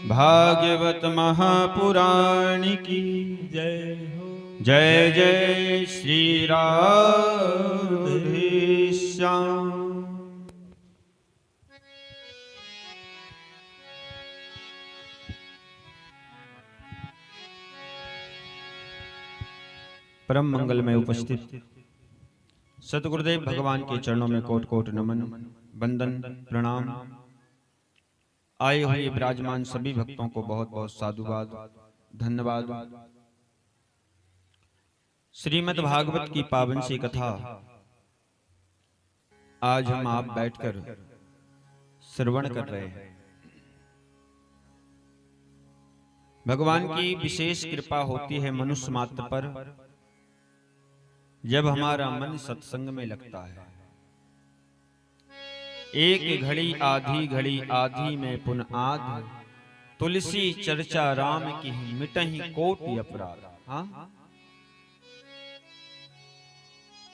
भागवत महापुराण की जय हो। जय जय श्री राधेश्याम। परम मंगल में उपस्थित सतगुरुदेव भगवान के चरणों में कोट कोट नमन वंदन प्रणाम। आए हुए विराजमान सभी भक्तों को बहुत बहुत साधुवाद धन्यवाद। श्रीमद् भागवत की पावन सी कथा आज हम आप बैठकर श्रवण कर रहे हैं। भगवान की विशेष कृपा होती है मनुष्य मात्र पर जब हमारा मन सत्संग में लगता है। एक घड़ी आधी में पुन आध, तुलसी चर्चा राम की मिटहि कोटि अपराध। हाँ,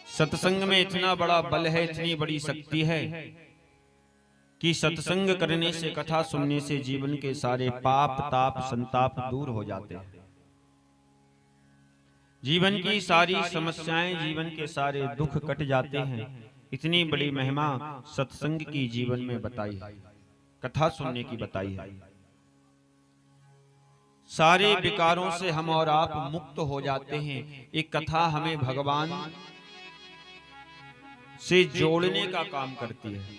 सत्संग में इतना बड़ा बल है, इतनी बड़ी शक्ति है कि सत्संग करने से, कथा सुनने से जीवन के सारे पाप ताप संताप दूर हो जाते हैं। जीवन की सारी समस्याएं, जीवन के सारे दुख कट जाते हैं। इतनी बड़ी महिमा सत्संग की जीवन में बताई है, कथा सुनने की बताई है। सारे विकारों से हम और आप मुक्त हो जाते हैं। एक कथा हमें भगवान से जोड़ने का काम करती है।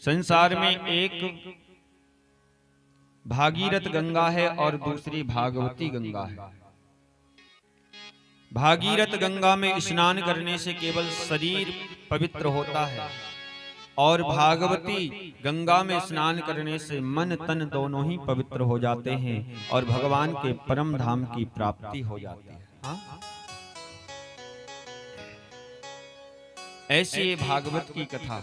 संसार में एक भागीरथ गंगा है और दूसरी भागवती गंगा है। भागीरथ गंगा में स्नान करने से केवल शरीर पवित्र होता है और भागवती गंगा में स्नान करने से मन तन दोनों ही पवित्र हो जाते हैं और भगवान के परम धाम की प्राप्ति हो जाती है। हाँ? ऐसी भागवत की कथा।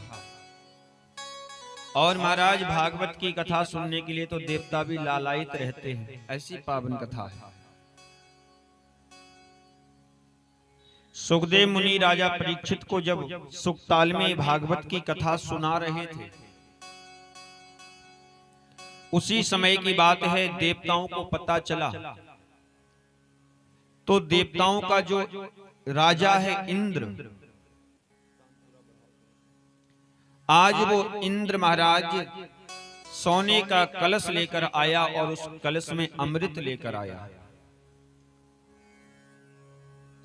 और महाराज भागवत की कथा सुनने के लिए तो देवता भी लालायित रहते हैं, ऐसी पावन कथा है। सुखदेव मुनि राजा परीक्षित को जब सुखताल में भागवत की कथा सुना रहे थे, उसी समय की बात है। देवताओं को पता चला तो देवताओं का जो राजा है इंद्र, आज वो इंद्र महाराज सोने का कलश लेकर आया और उस कलश में अमृत लेकर आया।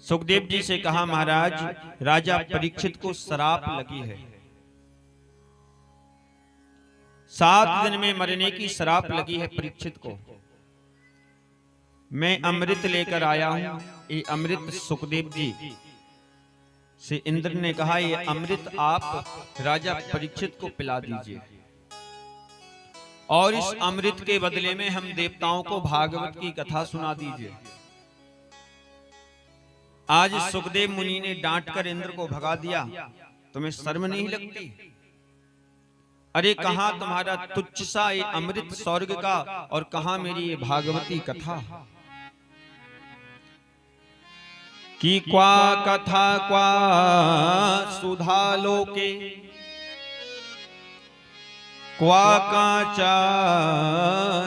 सुखदेव जी से कहा, महाराज राजा परीक्षित को श्राप लगी है, 7 दिन में मरने की श्राप लगी है परीक्षित को। मैं अमृत लेकर आया हूं। ये अमृत सुखदेव जी से इंद्र ने कहा, ये अमृत आप राजा परीक्षित को पिला दीजिए और इस अमृत के बदले में हम देवताओं को भागवत की कथा सुना दीजिए। आज सुखदेव मुनि ने डांटकर इंद्र को भगा दिया। तुम्हें शर्म नहीं लगती? अरे कहां तुम्हारा तुच्छ सा ये अमृत स्वर्ग का और कहां मेरी ये भागवती कथा कि क्वा कथा क्वा सुधा लोके, क्वा कांचा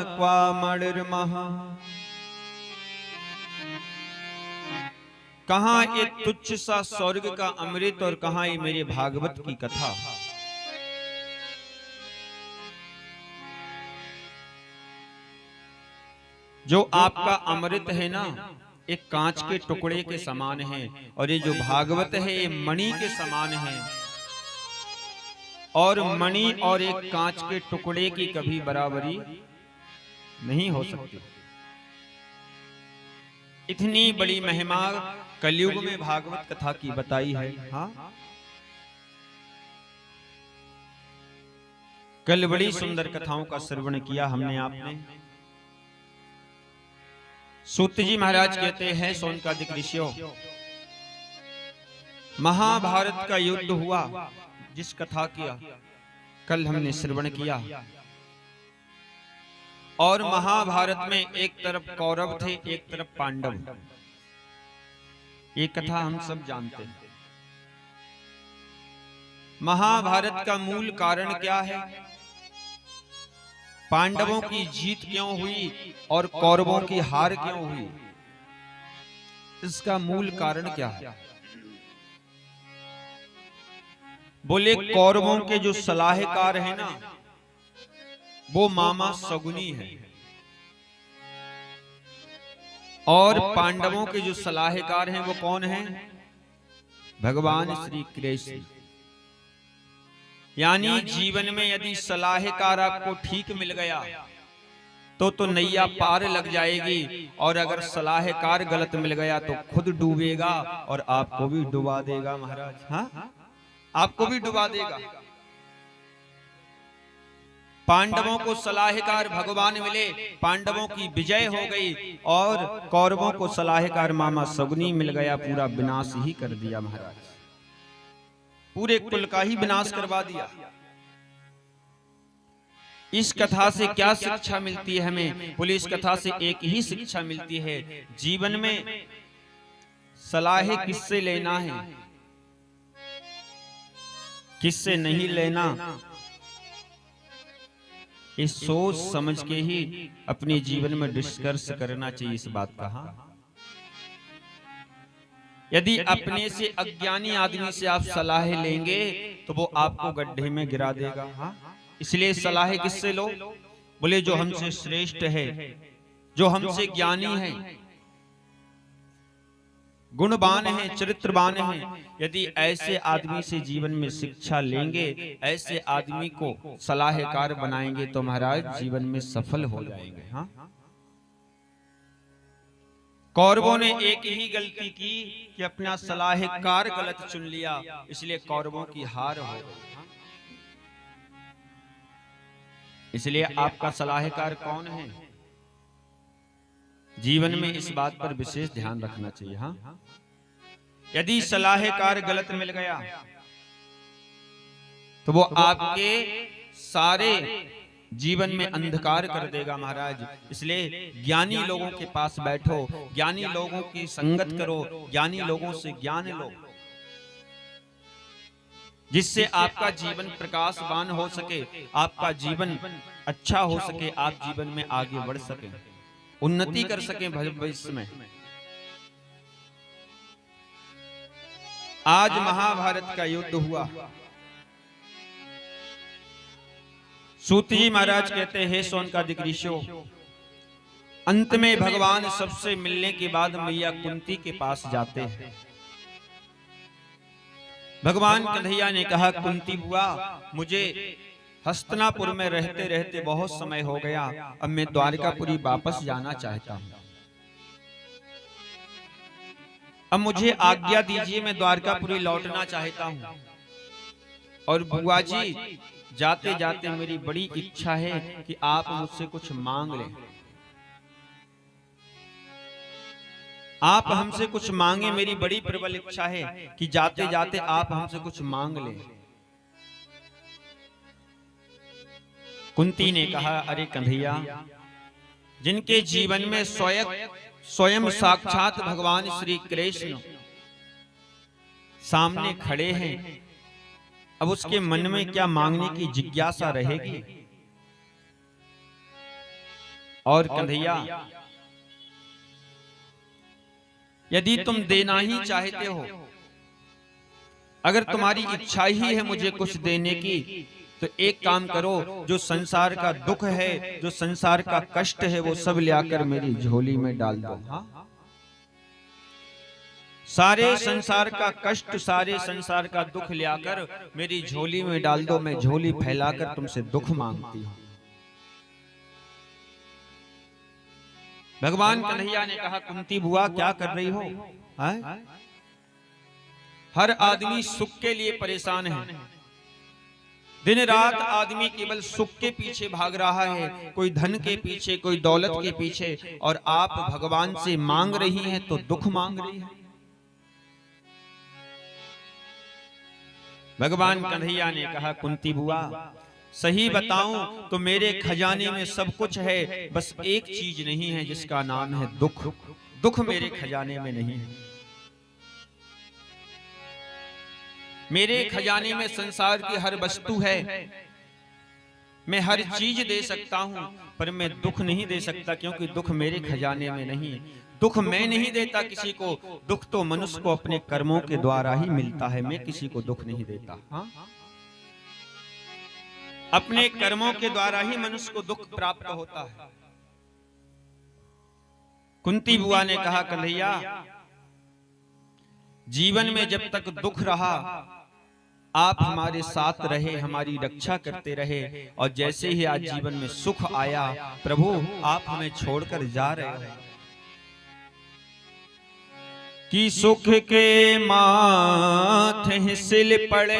क्वा मणिर्महा। कहां ये तुच्छ सा स्वर्ग का अमृत और कहां ये मेरे भागवत की कथा। जो आपका अमृत है ना, एक कांच के टुकड़े के समान है और ये जो भागवत है ये मणि के समान है। और मणि और एक कांच के टुकड़े की कभी बराबरी नहीं हो सकती। इतनी बड़ी महिमा कलयुग में भागवत कथा की बताई है। हाँ, कल बड़ी सुंदर कथाओं का श्रवण किया हमने आपने। सूत जी महाराज कहते हैं, सोनकादिक ऋषियों, महाभारत का युद्ध हुआ जिस कथा किया कल हमने श्रवण किया। और महाभारत में एक तरफ कौरव थे, एक तरफ पांडव। ये कथा हम सब जानते हैं। महाभारत का मूल कारण क्या है? पांडवों की जीत क्यों हुई और कौरवों की हार क्यों हुई? इसका मूल कारण क्या है? बोले कौरवों के जो सलाहकार हैं ना, वो मामा शकुनी है, और पांडवों के जो सलाहकार हैं वो कौन हैं? भगवान श्री कृष्ण। यानी जीवन में यदि सलाहकार आपको ठीक मिल गया तो नैया पार लग जाएगी, और अगर सलाहकार गलत मिल गया तो खुद डूबेगा और आपको भी डुबा देगा महाराज। हाँ, आपको भी डुबा देगा। पांडवों को सलाहकार भगवान मिले, पांडवों की विजय हो गई, और कौरवों को सलाहकार मामा शकुनी मिल गया, पूरा विनाश ही कर दिया महाराज, पूरे कुल का ही विनाश करवा दिया। इस कथा से क्या शिक्षा मिलती है हमें? बोले इस कथा से एक ही शिक्षा मिलती है, जीवन में सलाह किससे लेना है, किससे नहीं लेना, इस सोच समझ के ही अपने जीवन में डिस्कस करना चाहिए इस बात का। यदि अपने से अज्ञानी आदमी से आप सलाह लेंगे तो वो आपको गड्ढे में गिरा देगा। इसलिए सलाह किससे लो? बोले जो हमसे श्रेष्ठ है, जो हमसे ज्ञानी है, गुणवान है, चरित्रवान है। यदि ऐसे आदमी से जीवन में शिक्षा लेंगे, ऐसे आदमी को सलाहकार बनाएंगे तो महाराज जीवन में सफल हो जाएंगे। हाँ, कौरवों ने एक ही गलती की कि अपना सलाहकार गलत चुन लिया, इसलिए कौरवों की हार हो गई। इसलिए आपका सलाहकार कौन है? जीवन में इस बात पर विशेष ध्यान रखना चाहिए। हाँ, यदि सलाहकार गलत मिल गया तो वो आपके सारे जीवन में अंधकार कर देगा महाराज। इसलिए ज्ञानी लोगों के पास बैठो, ज्ञानी लोगों की संगत करो, ज्ञानी लोगों से ज्ञान लो, जिससे आपका जीवन प्रकाशवान हो सके, आपका जीवन अच्छा हो सके, आप जीवन में आगे बढ़ सके, उन्नति कर सके भविष्य में। आज महाभारत का युद्ध हुआ। सूत जी महाराज कहते हैं, सोनकादिक ऋषियों, अंत में भगवान सबसे मिलने के बाद मैया कुंती के पास जाते हैं। भगवान कन्हैया ने कहा, कुंती बुआ, मुझे हस्तिनापुर में रहते रहते बहुत समय हो गया, अब मैं द्वारकापुरी वापस जाना चाहता हूं। अब मुझे आज्ञा दीजिए, मैं द्वारकापुरी लौटना चाहता हूं। और बुआ जी, जाते जाते मेरी बड़ी इच्छा है कि आप मुझसे कुछ मांग लें, आप हमसे कुछ मांगे, मेरी बड़ी प्रबल इच्छा है कि जाते जाते आप हमसे कुछ मांग लें। कुंती ने कहा, अरे कन्हैया, जिनके जीवन में स्वयं साक्षात भगवान श्री कृष्ण सामने खड़े हैं, अब उसके मन में क्या मांगने की जिज्ञासा रहेगी? और कन्हैया, यदि तुम देना ही चाहते हो, अगर तुम्हारी इच्छा ही है मुझे कुछ देने की, तो एक काम करो, जो संसार का दुख है, जो संसार का कष्ट है, वो सब ले आकर मेरी झोली में डाल दो। हाँ? सारे संसार का कष्ट, सारे संसार का दुख ले आकर मेरी झोली में डाल दो, मैं झोली फैलाकर तुमसे दुख मांगती हूं। भगवान कन्हैया ने कहा, कुंती बुआ क्या कर रही हो? हर आदमी सुख के लिए परेशान है, दिन रात आदमी केवल सुख के पीछे भाग रहा है, कोई धन के पीछे, कोई दौलत के पीछे, और आप भगवान से मांग रही हैं तो दुख मांग रही हैं। भगवान कन्हैया ने कहा, कुंती बुआ, सही बताऊं तो मेरे खजाने में सब कुछ है, बस एक चीज नहीं है, जिसका नाम है दुख। दुख मेरे खजाने में नहीं है। मेरे खजाने में संसार की हर वस्तु है, मैं हर चीज दे सकता हूं, पर मैं दुख नहीं दे सकता, क्योंकि दुख मेरे खजाने में नहीं। दुख मैं नहीं देता किसी को, दुख तो मनुष्य को अपने कर्मों के द्वारा ही मिलता है। मैं किसी को दुख नहीं देता। हाँ? अपने कर्मों के द्वारा ही मनुष्य को दुख प्राप्त होता है। कुंती बुआ ने कहा, कन्हैया जीवन में जब तक दुख रहा आप हमारे साथ रहे, हमारी रक्षा करते रहे, और जैसे ही आज जीवन में सुख आया प्रभु आप हमें छोड़कर जा रहे हो। कि सुख के माथे सिल पड़े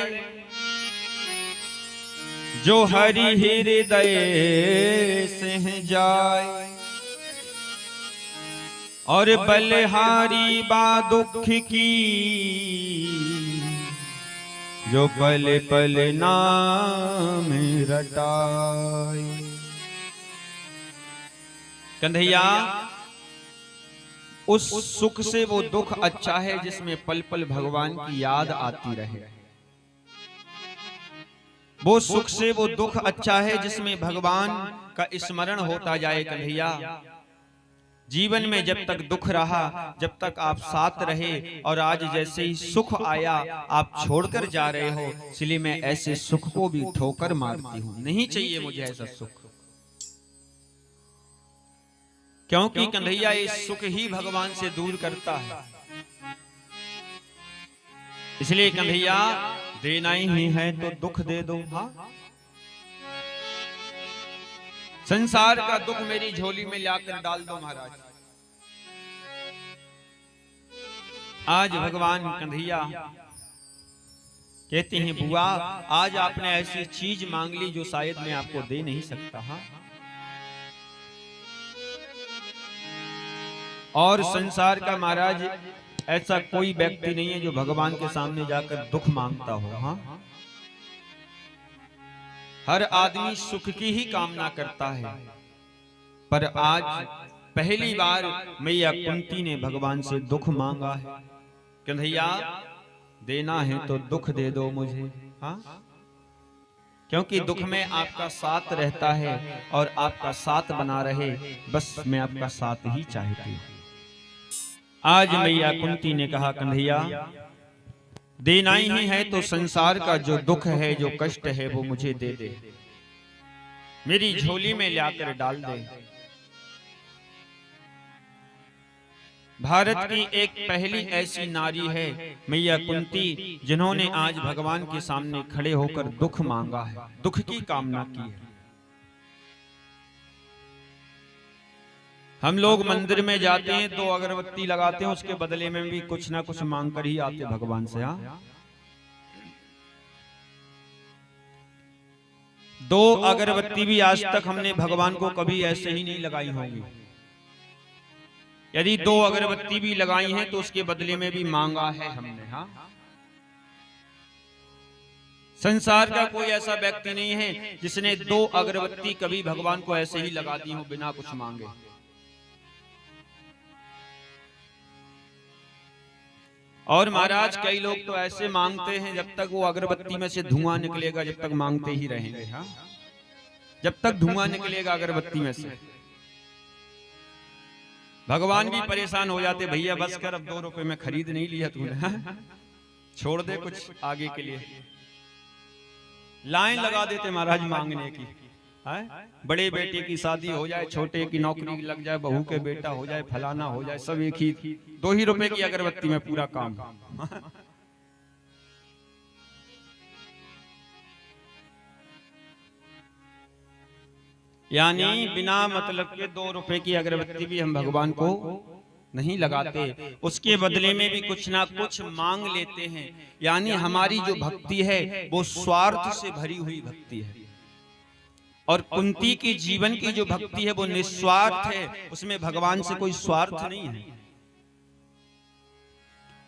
जो हरि हृदय से जाए, और बलिहारी बा दुख की जो पल पल नाम रटाए। कन्हैया उस सुख से वो दुख अच्छा है जिसमें पल पल भगवान की याद आती रहे। वो सुख से वो दुख अच्छा है जिसमें भगवान का स्मरण होता जाए। कन्हैया जीवन में जब तक दुख रहा, जब तक आप साथ रहे, और आज जैसे ही सुख आया आप छोड़कर जा रहे हो, इसलिए मैं ऐसे सुख को भी ठोकर मारती हूं। नहीं चाहिए मुझे ऐसा सुख, क्योंकि कन्हैया ये सुख ही भगवान से दूर करता है। इसलिए कन्हैया देना ही है तो दुख दे दो। हाँ? संसार का दुख मेरी झोली में लाकर डाल दो महाराज। आज भगवान कन्हैया कहते हैं, बुआ आज आपने ऐसी चीज मांग ली जो शायद मैं आपको दे नहीं सकता। हाँ? और संसार का महाराज ऐसा कोई व्यक्ति नहीं है जो भगवान के सामने जाकर दुख मांगता हो। हाँ? हर आदमी सुख की ही कामना करता है, पर आज पहली बार मैया कुंती ने भगवान से दुख मांगा है। कन्हैया देना है तो दुख दे दो मुझे। हाँ? क्योंकि दुख में आपका साथ रहता है और आपका साथ बना रहे, बस मैं आपका साथ ही चाहती हूँ। आज मैया कुंती ने कहा, कन्हैया देना ही है तो संसार का जो दुख है, जो कष्ट है, वो मुझे दे दे, मेरी झोली में लाकर डाल दे। भारत की एक पहली ऐसी नारी है मैया कुंती, जिन्होंने आज भगवान के सामने खड़े होकर दुख मांगा है, दुख की कामना की है। हम लोग मंदिर में जाते हैं, 2 अगरबत्ती लगाते हैं, उसके बदले में भी कुछ ना कुछ मांग कर ही आते भगवान से। हाँ? 2 अगरबत्ती भी आज तक हमने भगवान को कभी ऐसे ही नहीं लगाई होंगी। यदि 2 अगरबत्ती भी लगाई हैं तो उसके बदले में भी मांगा है हमने। हाँ? संसार का कोई ऐसा व्यक्ति नहीं है जिसने 2 अगरबत्ती कभी भगवान को ऐसे ही लगा दी हो बिना कुछ मांगे। और महाराज कई लोग तो ऐसे मांगते हैं जब तक वो अगरबत्ती में से धुआं निकलेगा जब तक मांगते ही रहेंगे। हाँ? जब तक धुआं निकलेगा अगरबत्ती में से। भगवान भी परेशान हो जाते, भैया बस कर, अब 2 रुपए में खरीद नहीं लिया तूने, छोड़ दे कुछ आगे के लिए। लाइन लगा देते महाराज मांगने की। है? बड़े बेटे की शादी हो जाए, छोटे की नौकरी लग जाए, बहू के बेटा हो जाए, फलाना हो जाए, सब एक ही 2 ही रुपए की अगरबत्ती में पूरा काम। यानी बिना मतलब के 2 रुपए की अगरबत्ती भी हम भगवान को नहीं लगाते, उसके बदले में भी कुछ ना कुछ मांग लेते हैं। यानी हमारी जो भक्ति है वो स्वार्थ से भरी हुई भक्ति है, और कुंती की जीवन की जो भक्ति है वो निस्वार्थ है, उसमें भगवान से कोई स्वार्थ नहीं है।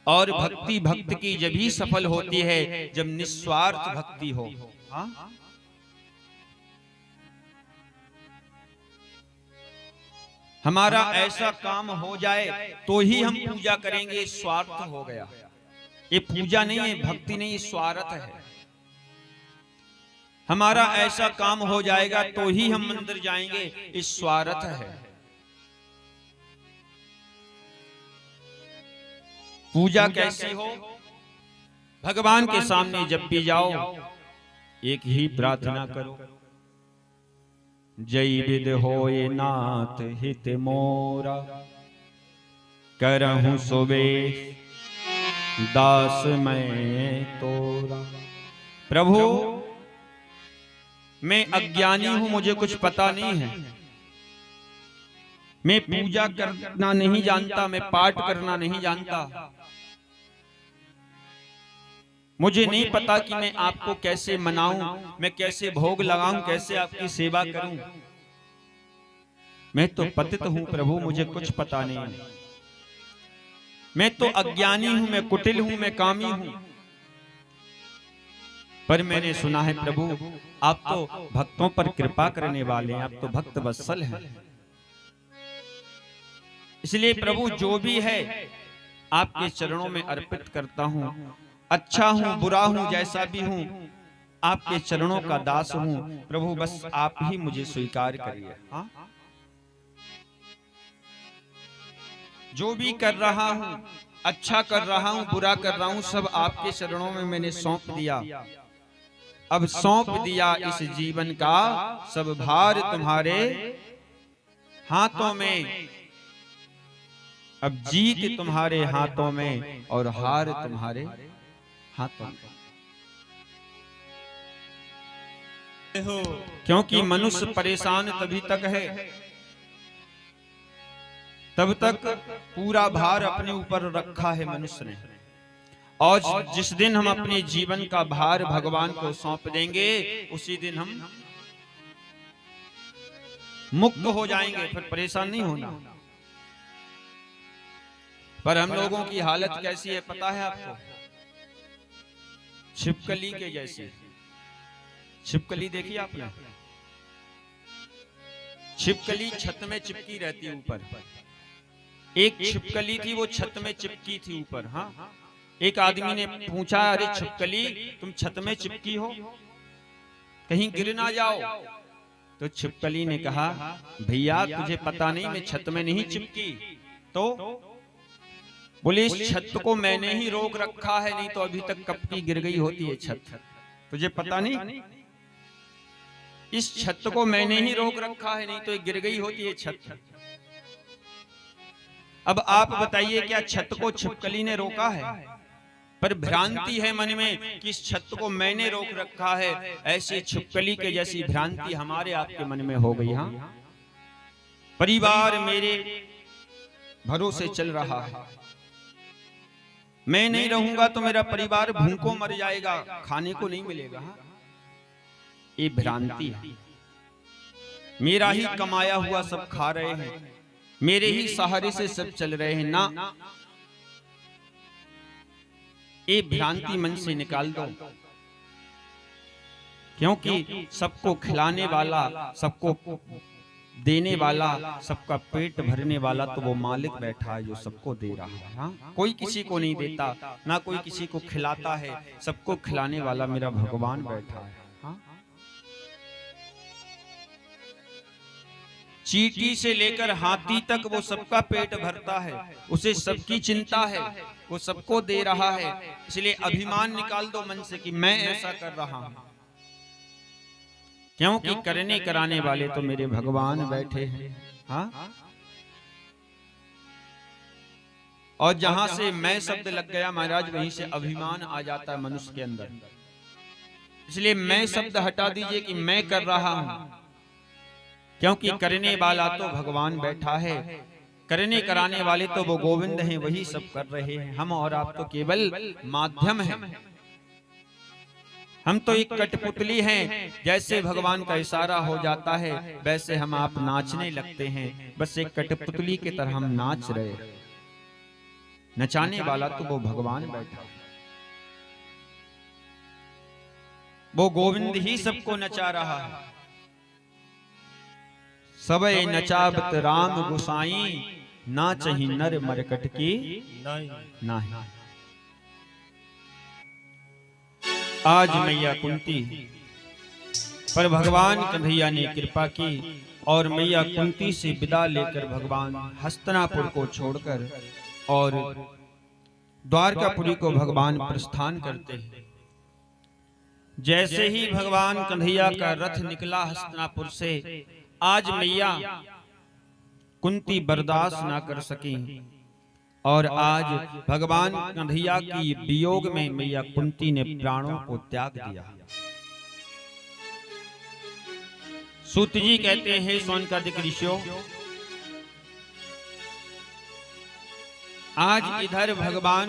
और भक्ति भक्त की जब ही सफल होती है जब निस्वार्थ भक्ति हो। हाँ? हमारा ऐसा काम हो जाए तो ही हम पूजा करेंगे, स्वार्थ हो गया। ये पूजा नहीं है, भक्ति नहीं, स्वार्थ है। हमारा ऐसा काम हो जाएगा तो ही हम मंदिर जाएंगे, इस स्वार्थ है। पूजा कैसी हो? भगवान के सामने जब भी जाओ एक ही प्रार्थना करो, जय विद होए नाथ हित मोरा, करहूं सुबेश दास मैं तोरा। प्रभु मैं अज्ञानी हूं, मुझे कुछ पता नहीं है, मैं पूजा करना नहीं जानता, मैं पाठ करना नहीं जानता, मुझे नहीं पता कि मैं आपको कैसे मनाऊं, मैं कैसे भोग लगाऊं, कैसे आपकी सेवा करूं। मैं तो पतित हूं प्रभु, मुझे कुछ पता नहीं है, मैं तो अज्ञानी हूं, मैं कुटिल हूं, मैं कामी हूं। पर मैंने सुना है प्रभु आप तो भक्तों पर कृपा करने वाले हैं, आप तो भक्त वत्सल हैं। इसलिए प्रभु जो भी है आपके चरणों में अर्पित करता हूं। अच्छा हूं, बुरा हूं, जैसा भी हूं, आपके चरणों का दास हूं। प्रभु बस आप ही मुझे स्वीकार करिए। हाँ, जो भी कर रहा हूं, अच्छा कर रहा हूं, बुरा कर रहा हूं, सब आपके चरणों में मैंने सौंप दिया। अब सौंप दिया इस जीवन का सब भार तुम्हारे हाथों में। अब जीत तुम्हारे हाथों में और हार तुम्हारे हाथों में। क्योंकि मनुष्य परेशान तभी तक है तब तक पूरा भार अपने ऊपर रखा है मनुष्य ने। और जिस दिन हम अपने जीवन का भार भगवान को सौंप देंगे उसी दिन हम मुक्त हो जाएंगे, फिर परेशान नहीं होना। पर हम लोगों की हालत कैसी है पता है आपको? छिपकली के जैसी। छिपकली देखी आपने? छिपकली छत में चिपकी रहती है ऊपर। एक छिपकली थी वो छत में चिपकी थी ऊपर। हाँ, एक आदमी ने पूछा, अरे छिपकली तुम छत में चिपकी हो, कहीं गिर ना जाओ? तो छिपकली ने कहा, भैया तुझे पता नहीं मैं छत में नहीं चिपकी। तो बोले इस छत को मैंने ही रोक रखा है, नहीं तो अभी तक कब की गिर गई होती है छत। तुझे पता नहीं? इस छत को मैंने ही रोक रखा है, नहीं तो गिर गई होती है छत। अब आप बताइए क्या छत को छिपकली ने रोका है? पर भ्रांति है मन में कि इस छत को मैंने रोक रखा है। ऐसी छिपकली के जैसी भ्रांति हमारे आपके मन में हो गई। हाँ, परिवार मेरे भरोसे चल रहा है, मैं नहीं रहूंगा तो मेरा परिवार भूखों मर जाएगा, खाने को नहीं मिलेगा। ये भ्रांति है। मेरा ही कमाया हुआ सब खा रहे हैं, मेरे ही सहारे से सब चल रहे हैं ना। ये भ्रांति मन से निकाल दो, क्योंकि सबको खिलाने वाला, सबको देने वाला, सबका पेट भरने वाला तो वो मालिक बैठा है जो सबको दे रहा है। हाँ? कोई किसी को नहीं देता, ना कोई किसी को खिलाता है, सबको खिलाने वाला मेरा भगवान बैठा है। हाँ? चींटी से लेकर हाथी तक वो सबका पेट भरता है, उसे सबकी चिंता है, वो सबको दे रहा है। इसलिए अभिमान निकाल दो मन से कि मैं ऐसा कर रहा हूं, क्योंकि करने कराने वाले तो मेरे भगवान बैठे हैं। हाँ? और जहां से मैं शब्द लग गया महाराज, वहीं से अभिमान आ जाता है मनुष्य के अंदर। इसलिए मैं शब्द हटा दीजिए कि मैं कर रहा हूं, क्योंकि करने वाला तो भगवान बैठा है, करने कराने वाले तो वो गोविंद हैं, वही सब कर रहे हैं। हम और आप तो केवल माध्यम हैं। हम तो एक कठपुतली हैं। जैसे भगवान का इशारा हो जाता है वैसे हम आप नाचने लगते हैं। बस एक कठपुतली की तरह हम नाच रहे, नचाने वाला तो वो भगवान बैठा है। वो गोविंद ही सबको नचा रहा है। सबे नचावत राम गुसाई, नाचहि नर मरकट की नाही। आज मैया कुंती पर भगवान कन्हैया ने कृपा की और मैया कुंती से विदा लेकर भगवान हस्तिनापुर को छोड़कर और द्वारकापुरी को भगवान प्रस्थान करते हैं। जैसे ही भगवान कन्हैया का रथ निकला हस्तिनापुर से, आज मैया कुंती बर्दाश्त ना कर सकी और आज भगवान कन्हैया की वियोग में मैया कुंती ने प्राणों को त्याग दिया। सूत जी कहते हैं, सोनकादिक ऋषियों, आज इधर भगवान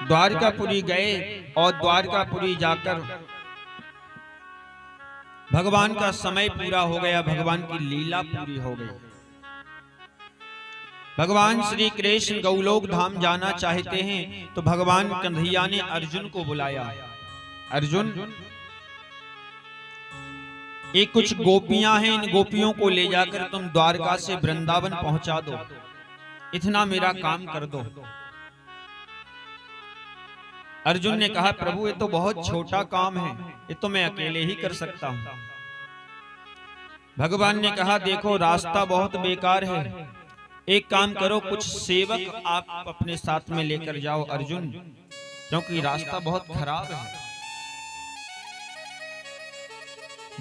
द्वारकापुरी गए और द्वारकापुरी जाकर भगवान का समय पूरा हो गया, भगवान की लीला पूरी हो गई। भगवान श्री कृष्ण गौलोक धाम जाना चाहते हैं तो भगवान कन्हैया ने अर्जुन को बुलाया। अर्जुन, ये कुछ गोपियां हैं, इन गोपियों को ले जाकर तुम द्वारका से वृंदावन पहुंचा दो, इतना मेरा काम कर दो। अर्जुन ने कहा, प्रभु ये तो बहुत छोटा काम है, ये तो मैं अकेले ही कर सकता हूं। भगवान ने कहा, देखो रास्ता बहुत बेकार है, एक काम करो, कुछ सेवक आप अपने साथ में लेकर जाओ अर्जुन, क्योंकि रास्ता बहुत खराब है।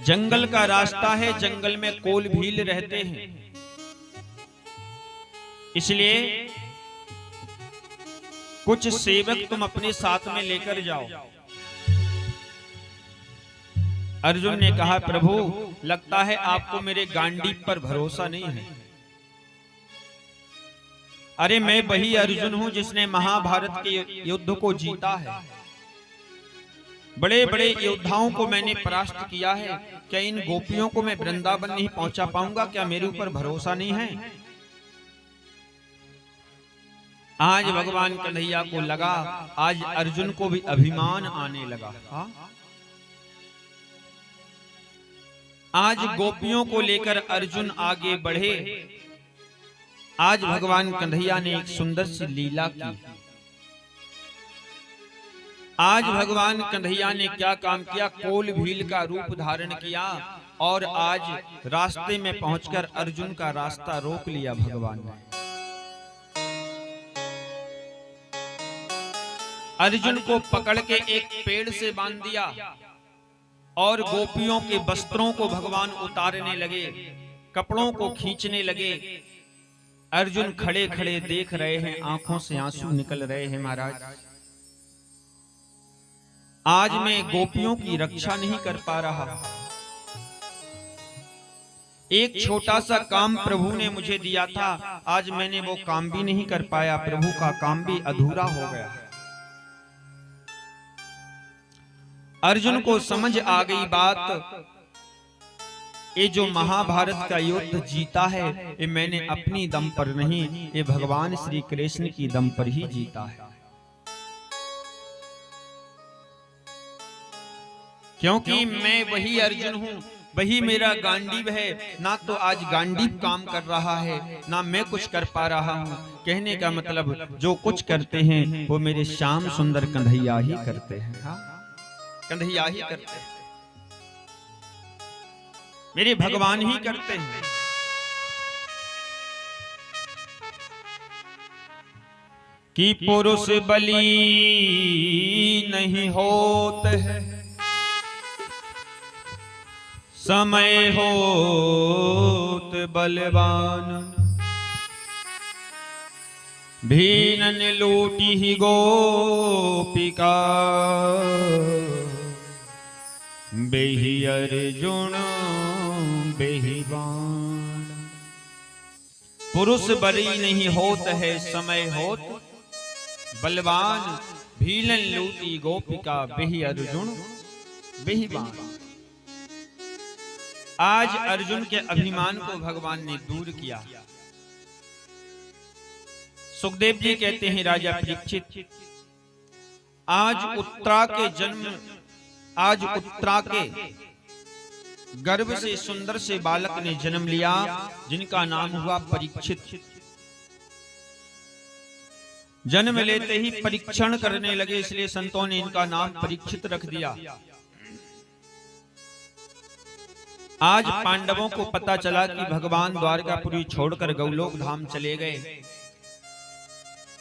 जंगल का रास्ता है, जंगल में कोल भील रहते हैं, इसलिए कुछ सेवक तुम अपने साथ में लेकर जाओ। अर्जुन ने कहा, प्रभु लगता है आपको मेरे गांडीव पर भरोसा नहीं है। अरे मैं वही अर्जुन हूं जिसने महाभारत के युद्ध को जीता है, बड़े बड़े योद्धाओं को मैंने परास्त किया है। क्या इन गोपियों को मैं वृंदावन नहीं पहुंचा पाऊंगा? क्या मेरे ऊपर भरोसा नहीं है? आज भगवान कन्हैया को लगा, आज अर्जुन को भी अभिमान आने लगा। आज गोपियों को लेकर अर्जुन आगे बढ़े। आज भगवान कन्हैया ने एक सुंदर सी लीला की। आज भगवान कन्हैया ने क्या काम किया? कोल भील का रूप धारण किया और आज रास्ते में पहुंचकर अर्जुन का रास्ता रोक लिया भगवान ने। अर्जुन को पकड़ के एक पेड़ से बांध दिया और गोपियों के वस्त्रों को भगवान उतारने लगे, कपड़ों को खींचने लगे। अर्जुन खड़े खड़े देख रहे हैं, आंखों से आंसू निकल रहे हैं। महाराज, आज मैं गोपियों की रक्षा नहीं कर पा रहा। एक छोटा सा काम प्रभु ने मुझे दिया था, आज मैंने वो काम भी नहीं कर पाया, प्रभु का काम भी अधूरा हो गया। अर्जुन को समझ आ गई बात, ये जो महाभारत का युद्ध जीता है ये मैंने अपनी दम पर नहीं, ये भगवान श्री कृष्ण की दम पर ही जीता है। क्योंकि मैं वही अर्जुन हूं, वही मेरा गांडीव है। ना तो आज गांडीव काम कर रहा है, ना मैं कुछ कर पा रहा हूं। कहने का मतलब, जो कुछ करते हैं वो मेरे श्याम सुंदर कन्हैया ही करते हैं। कन्हैया ही करते हैं, मेरे भगवान ही करते हैं। कि पुरुष बलि नहीं होते हैं, समय होत बलवान। भीनन लूटी ही गोपिका, बेही अर्जुन बेहीवान। पुरुष बलि नहीं होत है, समय होत बलवान। भीलन लूटी गोपिका, बेही अर्जुन बेहीवान। आज अर्जुन के अभिमान को भगवान ने दूर किया। सुखदेव जी कहते हैं, राजा परीक्षित, आज उत्तरा के जन्म, आज उत्तरा के गर्भ से सुंदर से बालक ने जन्म लिया, जिनका नाम हुआ परीक्षित। जन्म लेते ही परीक्षण करने लगे, इसलिए संतों ने इनका नाम परीक्षित रख दिया। आज पांडवों को पता चला कि भगवान द्वारकापुरी छोड़कर गौलोक धाम चले गए।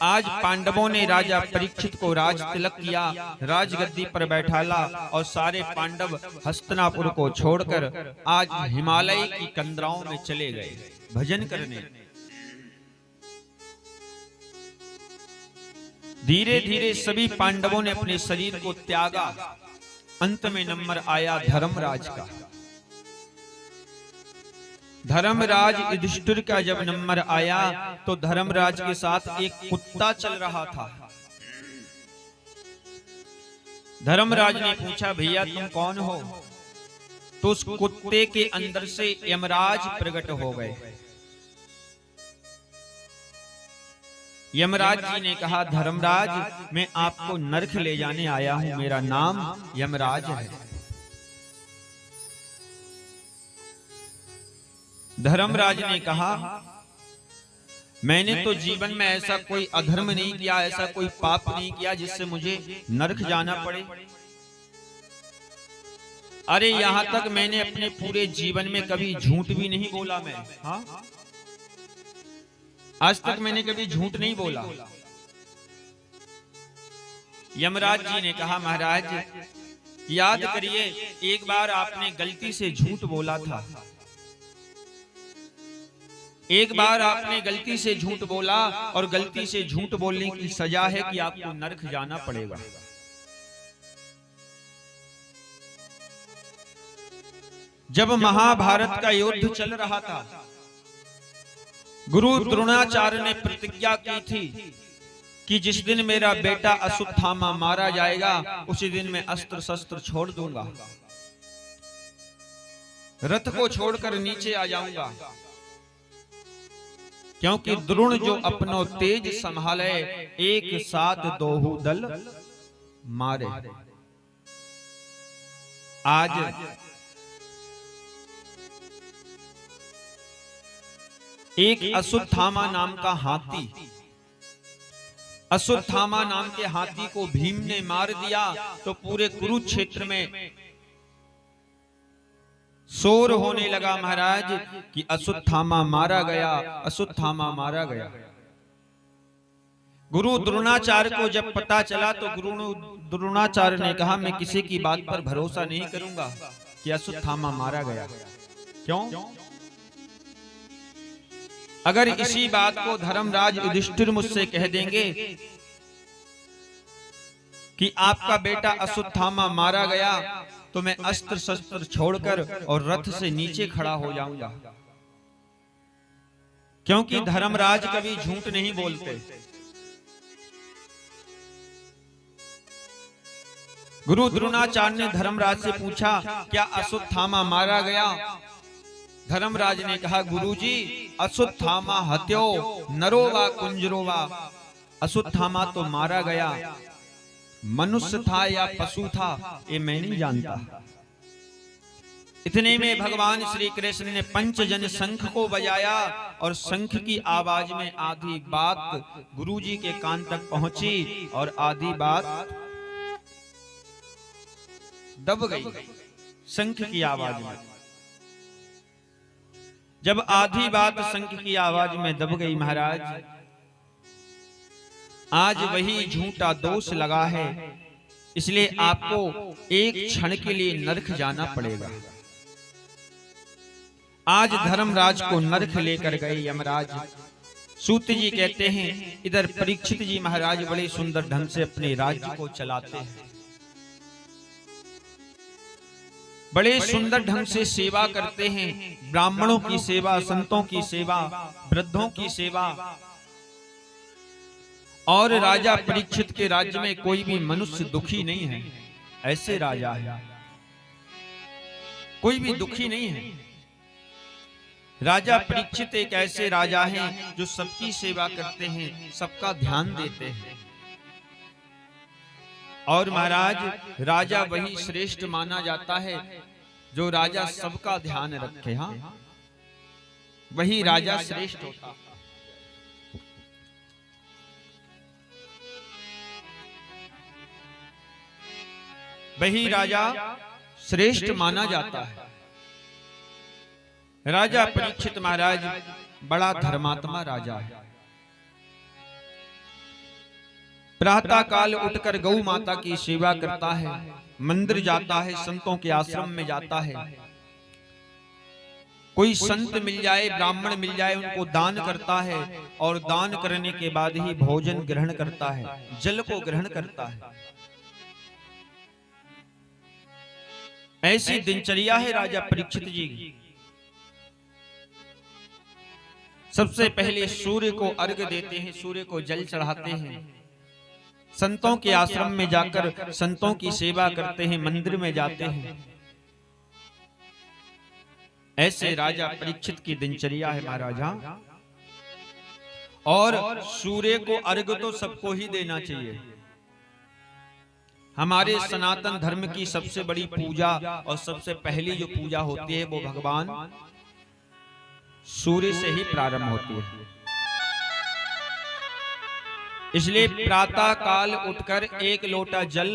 आज पांडवों ने राजा परीक्षित को राज तिलक किया, राजगद्दी पर बैठाला और सारे पांडव हस्तिनापुर को छोड़कर आज हिमालय की कंदराओं में चले गए भजन करने। धीरे धीरे सभी पांडवों ने अपने शरीर को त्यागा। अंत में नंबर आया धर्मराज का। धर्मराज युधिष्ठिर का जब नंबर आया तो धर्मराज के साथ एक कुत्ता चल रहा था। धर्मराज ने पूछा, भैया तुम कौन हो? तो उस कुत्ते के अंदर से यमराज प्रकट हो गए। यमराज जी ने कहा, धर्मराज मैं आपको नरक ले जाने आया हूं, मेरा नाम यमराज है। धर्मराज ने कहा, मैंने तो जीवन में ऐसा कोई अधर्म नहीं किया, ऐसा कोई पाप नहीं किया जिससे मुझे नरक जाना पड़े। अरे यहां तक मैंने अपने पूरे जीवन में कभी झूठ भी नहीं बोला। मैं आज तक मैंने कभी झूठ नहीं बोला। यमराज जी ने कहा, महाराज याद करिए, एक बार आपने गलती से झूठ बोला था। एक बार आपने गलती से झूठ बोला और गलती से झूठ बोलने की सजा है कि आपको नरक जाना पड़ेगा। जब महाभारत का युद्ध चल रहा था, गुरु द्रोणाचार्य ने प्रतिज्ञा की थी कि जिस दिन मेरा बेटा अश्वत्थामा मारा जाएगा उसी दिन मैं अस्त्र शस्त्र छोड़ दूंगा, रथ को छोड़कर नीचे आ जाऊंगा, क्योंकि द्रोण जो अपनो तेज संभाले एक साथ दोहु दल मारे। आज एक अश्वत्थामा नाम का हाथी, अश्वत्थामा नाम के हाथी को भीम ने मार दिया तो पूरे कुरुक्षेत्र में शोर होने लगा, महाराज कि अश्वत्थामा मारा गया, अश्वत्थामा मारा गया। गुरु द्रोणाचार्य को जब पता चला तो गुरु द्रोणाचार्य ने कहा, मैं किसी की बात पर भरोसा नहीं करूंगा कि अश्वत्थामा मारा गया। क्यों? अगर इसी बात को धर्मराज युधिष्ठिर मुझसे कह देंगे कि आपका बेटा अश्वत्थामा मारा गया तो मैं अस्त्र शस्त्र छोड़कर और रथ से नीचे खड़ा हो जाऊंगा, क्योंकि धर्मराज कभी झूठ नहीं बोलते। गुरु द्रोणाचार्य ने धर्मराज से पूछा, क्या अश्वत्थामा मारा गया? धर्मराज ने कहा, गुरुजी अश्वत्थामा हत्यो नरो वा कुंजरो वा, अश्वत्थामा तो मारा गया, मनुष्य था या पशु था ये मैं नहीं जानता। इतने में भगवान श्री कृष्ण ने पंचजन शंख को बजाया और शंख की आवाज में आधी बात गुरुजी के कान तक पहुंची और आधी बात दब गई शंख की आवाज में। जब आधी बात शंख की आवाज में दब गई, महाराज आज वही झूठा दोष लगा है, इसलिए आपको एक क्षण के लिए नरक जाना पड़ेगा। आज धर्मराज को नरक लेकर गए यमराज। सूत जी कहते हैं, इधर परीक्षित जी महाराज बड़े सुंदर ढंग से अपने राज्य को चलाते हैं, बड़े सुंदर ढंग से सेवा करते हैं, ब्राह्मणों की सेवा, संतों की सेवा, वृद्धों की सेवा। और राजा परीक्षित के राज्य में कोई भी मनुष्य दुखी नहीं है, ऐसे राजा है, कोई भी दुखी नहीं है। राजा परीक्षित एक ऐसे राजा हैं जो सबकी सेवा करते हैं, सबका ध्यान देते हैं। और महाराज राजा वही श्रेष्ठ माना जाता है जो राजा सबका ध्यान रखे। हाँ, वही राजा श्रेष्ठ होता। वही राजा श्रेष्ठ माना जाता है। राजा परीक्षित महाराज बड़ा धर्मात्मा राजा है। प्रातः काल उठकर गौ माता की सेवा करता है, मंदिर जाता है, संतों के आश्रम में जाता है। कोई संत मिल जाए, ब्राह्मण मिल जाए, उनको दान करता है और दान करने के बाद ही भोजन ग्रहण करता है, जल को ग्रहण करता है। ऐसी दिनचर्या है राजा परीक्षित जी की। सबसे पहले सूर्य को अर्घ्य देते हैं, सूर्य को जल चढ़ाते हैं, संतों के आश्रम में जाकर संतों की सेवा करते हैं, मंदिर में जाते हैं। ऐसे राजा परीक्षित की दिनचर्या है महाराजा। और सूर्य को अर्घ्य तो सबको ही देना चाहिए। हमारे सनातन धर्म की सबसे बड़ी पूजा और सबसे पहली जो पूजा होती है वो भगवान सूर्य से ही प्रारंभ होती है। इसलिए प्रातः काल उठकर एक लोटा जल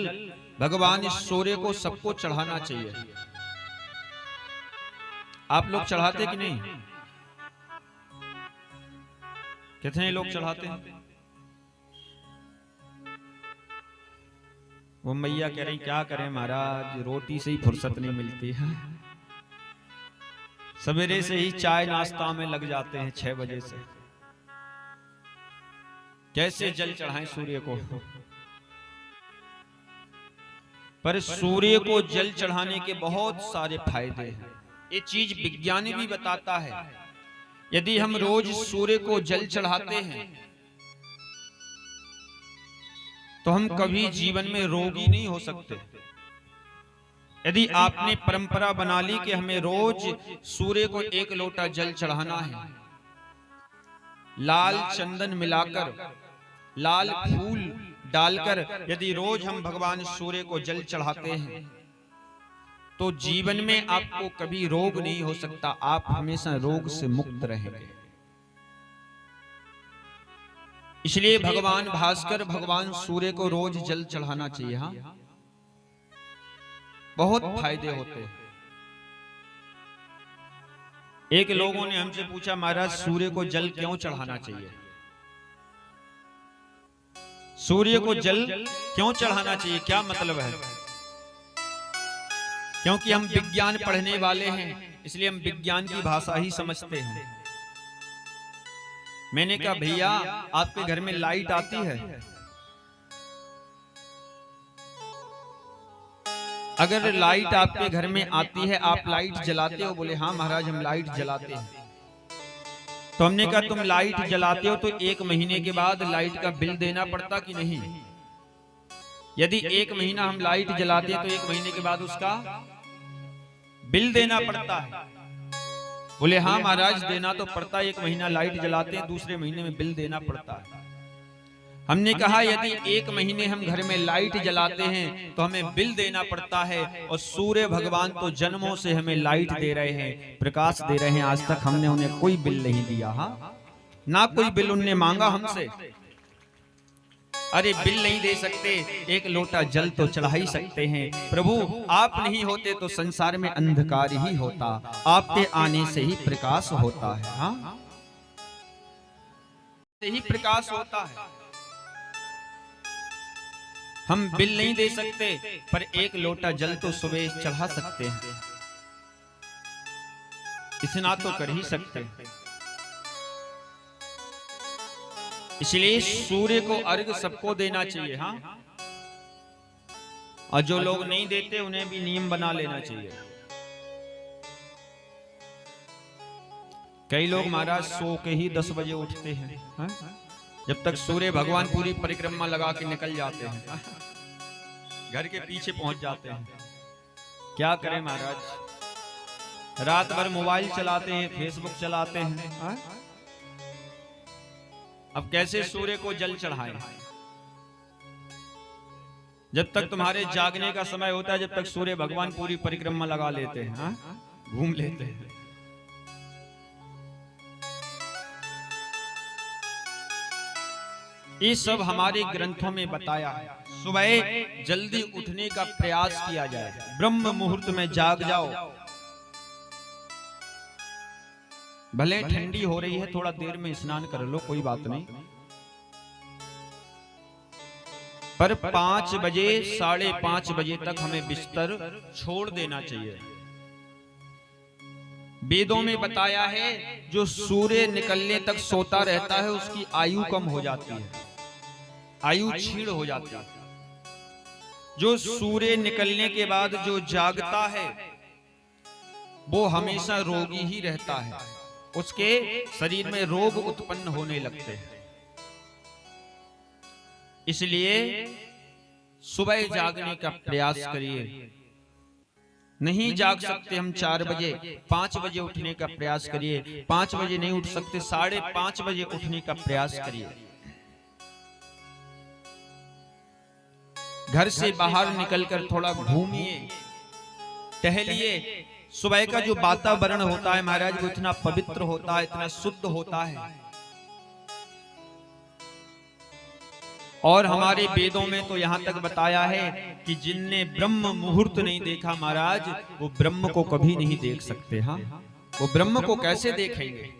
भगवान सूर्य को सबको चढ़ाना चाहिए। आप लोग चढ़ाते कि नहीं? कितने लोग चढ़ाते हैं? वो मैया कह रही क्या करें महाराज, रोटी से ही फुर्सत नहीं मिलती है। सवेरे से ही चाय नाश्ता में लग जाते हैं 6 बजे से। कैसे जल चढ़ाएं सूर्य को? पर सूर्य को जल चढ़ाने के बहुत सारे फायदे हैं। ये चीज विज्ञान भी बताता है। यदि हम रोज सूर्य को जल चढ़ाते हैं तो हम कभी जीवन में रोगी नहीं हो सकते। यदि आपने परंपरा बना ली कि हमें रोज सूर्य को 1 लोटा जल चढ़ाना है, लाल चंदन मिलाकर, लाल फूल डालकर यदि रोज हम भगवान सूर्य को जल चढ़ाते हैं तो जीवन में आपको कभी रोग नहीं हो सकता। आप हमेशा रोग से मुक्त रहेंगे। इसलिए भगवान भास्कर, भगवान सूर्य को रोज जल चढ़ाना चाहिए। हाँ, बहुत फायदे होते हैं। एक लोगों ने हमसे पूछा महाराज सूर्य को जल क्यों चढ़ाना चाहिए? सूर्य को जल क्यों चढ़ाना चाहिए, क्या मतलब है? क्योंकि हम विज्ञान पढ़ने वाले हैं, इसलिए हम विज्ञान की भाषा ही समझते हैं। मैंने कहा भैया आपके घर में लाइट आती है? अगर लाइट आपके घर में आती है, आप लाइट जलाते हो? बोले हाँ महाराज हम लाइट जलाते हैं। तो हमने कहा तुम लाइट जलाते हो तो 1 महीने के बाद लाइट का बिल देना पड़ता कि नहीं? यदि 1 महीना हम लाइट जलाते हैं तो 1 महीने के बाद उसका बिल देना पड़ता है। बोले हाँ महाराज देना तो पड़ता है। 1 महीना लाइट जलाते हैं, दूसरे महीने में बिल देना पड़ता है। हमने कहा यदि 1 महीने हम घर में लाइट जलाते हैं तो हमें बिल देना पड़ता है, और सूर्य भगवान तो जन्मों से हमें लाइट दे रहे हैं, प्रकाश दे रहे हैं। आज तक हमने उन्हें कोई बिल नहीं दिया। हाँ, ना कोई बिल उनने मांगा हमसे। अरे बिल नहीं दे सकते, 1 लोटा जल तो चढ़ा ही सकते हैं। प्रभु आप नहीं होते तो संसार में अंधकार ही होता, आपके आने से ही प्रकाश होता है। हाँ, से ही प्रकाश होता है। हम बिल नहीं दे सकते पर 1 लोटा जल तो सुबह चढ़ा सकते हैं, इतना तो कर ही सकते हैं। इसलिए सूर्य को अर्घ्य सबको देना चाहिए। हाँ, और जो लोग नहीं देते उन्हें भी नियम बना लेना चाहिए। कई लोग महाराज सो के ही 10 बजे उठते हैं। हाँ? जब तक सूर्य भगवान पूरी परिक्रमा लगा के निकल जाते हैं, घर के पीछे पहुंच जाते हैं। क्या करें महाराज, रात भर मोबाइल चलाते हैं, फेसबुक चलाते हैं। हाँ? अब कैसे सूर्य को जल चढ़ाएं? जब तक तुम्हारे जागने का समय होता है, जब तक सूर्य भगवान पूरी परिक्रमा लगा लेते हैं। हाँ? घूम लेते हैं। ये सब हमारे ग्रंथों में बताया है। सुबह जल्दी उठने का प्रयास किया जाए, ब्रह्म मुहूर्त में जाग जाओ। भले ठंडी हो रही है, थोड़ा देर में स्नान कर लो, कोई बात नहीं, पर 5 बजे 5:30 बजे तक हमें बिस्तर छोड़ देना चाहिए। वेदों में बताया है जो सूर्य निकलने तक सोता रहता है उसकी आयु कम हो जाती है, आयु क्षीण हो जाती है। जो सूर्य निकलने के बाद जो जागता है वो हमेशा रोगी ही रहता है, उसके शरीर में रोग उत्पन्न होने लगते हैं। इसलिए सुबह जागने का प्रयास करिए। नहीं जाग सकते हम 4 बजे, 5 बजे उठने का प्रयास करिए। 5 बजे नहीं उठ सकते, 5:30 बजे उठने का प्रयास करिए। घर से बाहर निकलकर थोड़ा घूमिए, टहलिए। सुबह का जो वातावरण होता है महाराज वो इतना पवित्र होता है, इतना शुद्ध होता है। और हमारे वेदों में तो यहां तक बताया है कि जिनने ब्रह्म मुहूर्त नहीं देखा महाराज वो ब्रह्म को कभी नहीं देख सकते। हाँ, वो ब्रह्म को कैसे देखेंगे?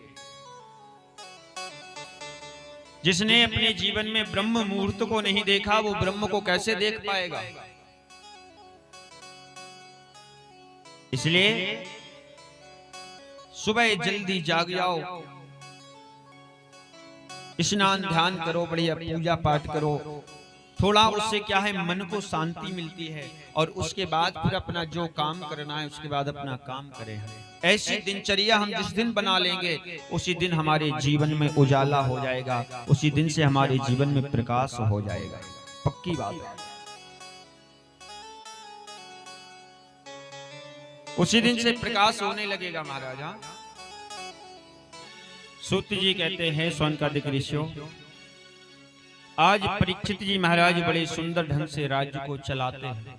जिसने अपने जीवन में ब्रह्म मुहूर्त को नहीं देखा वो ब्रह्म को कैसे देख पाएगा? इसलिए सुबह जल्दी जाग जाओ, स्नान ध्यान करो, बढ़िया पूजा पाठ करो। थोड़ा उससे क्या है, मन को शांति मिलती है। और उसके बाद फिर अपना जो काम करना है उसके बाद अपना काम करें। ऐसी दिनचर्या हम जिस दिन बना लेंगे उसी दिन हमारे जीवन में उजाला हो जाएगा, उसी दिन से हमारे जीवन में प्रकाश हो जाएगा। पक्की बात है। उसी दिन से प्रकाश होने लगेगा महाराजा। सूत जी कहते हैं सौनकादिक ऋषियों, आज परीक्षित जी महाराज बड़े सुंदर ढंग से राज्य को चलाते हैं।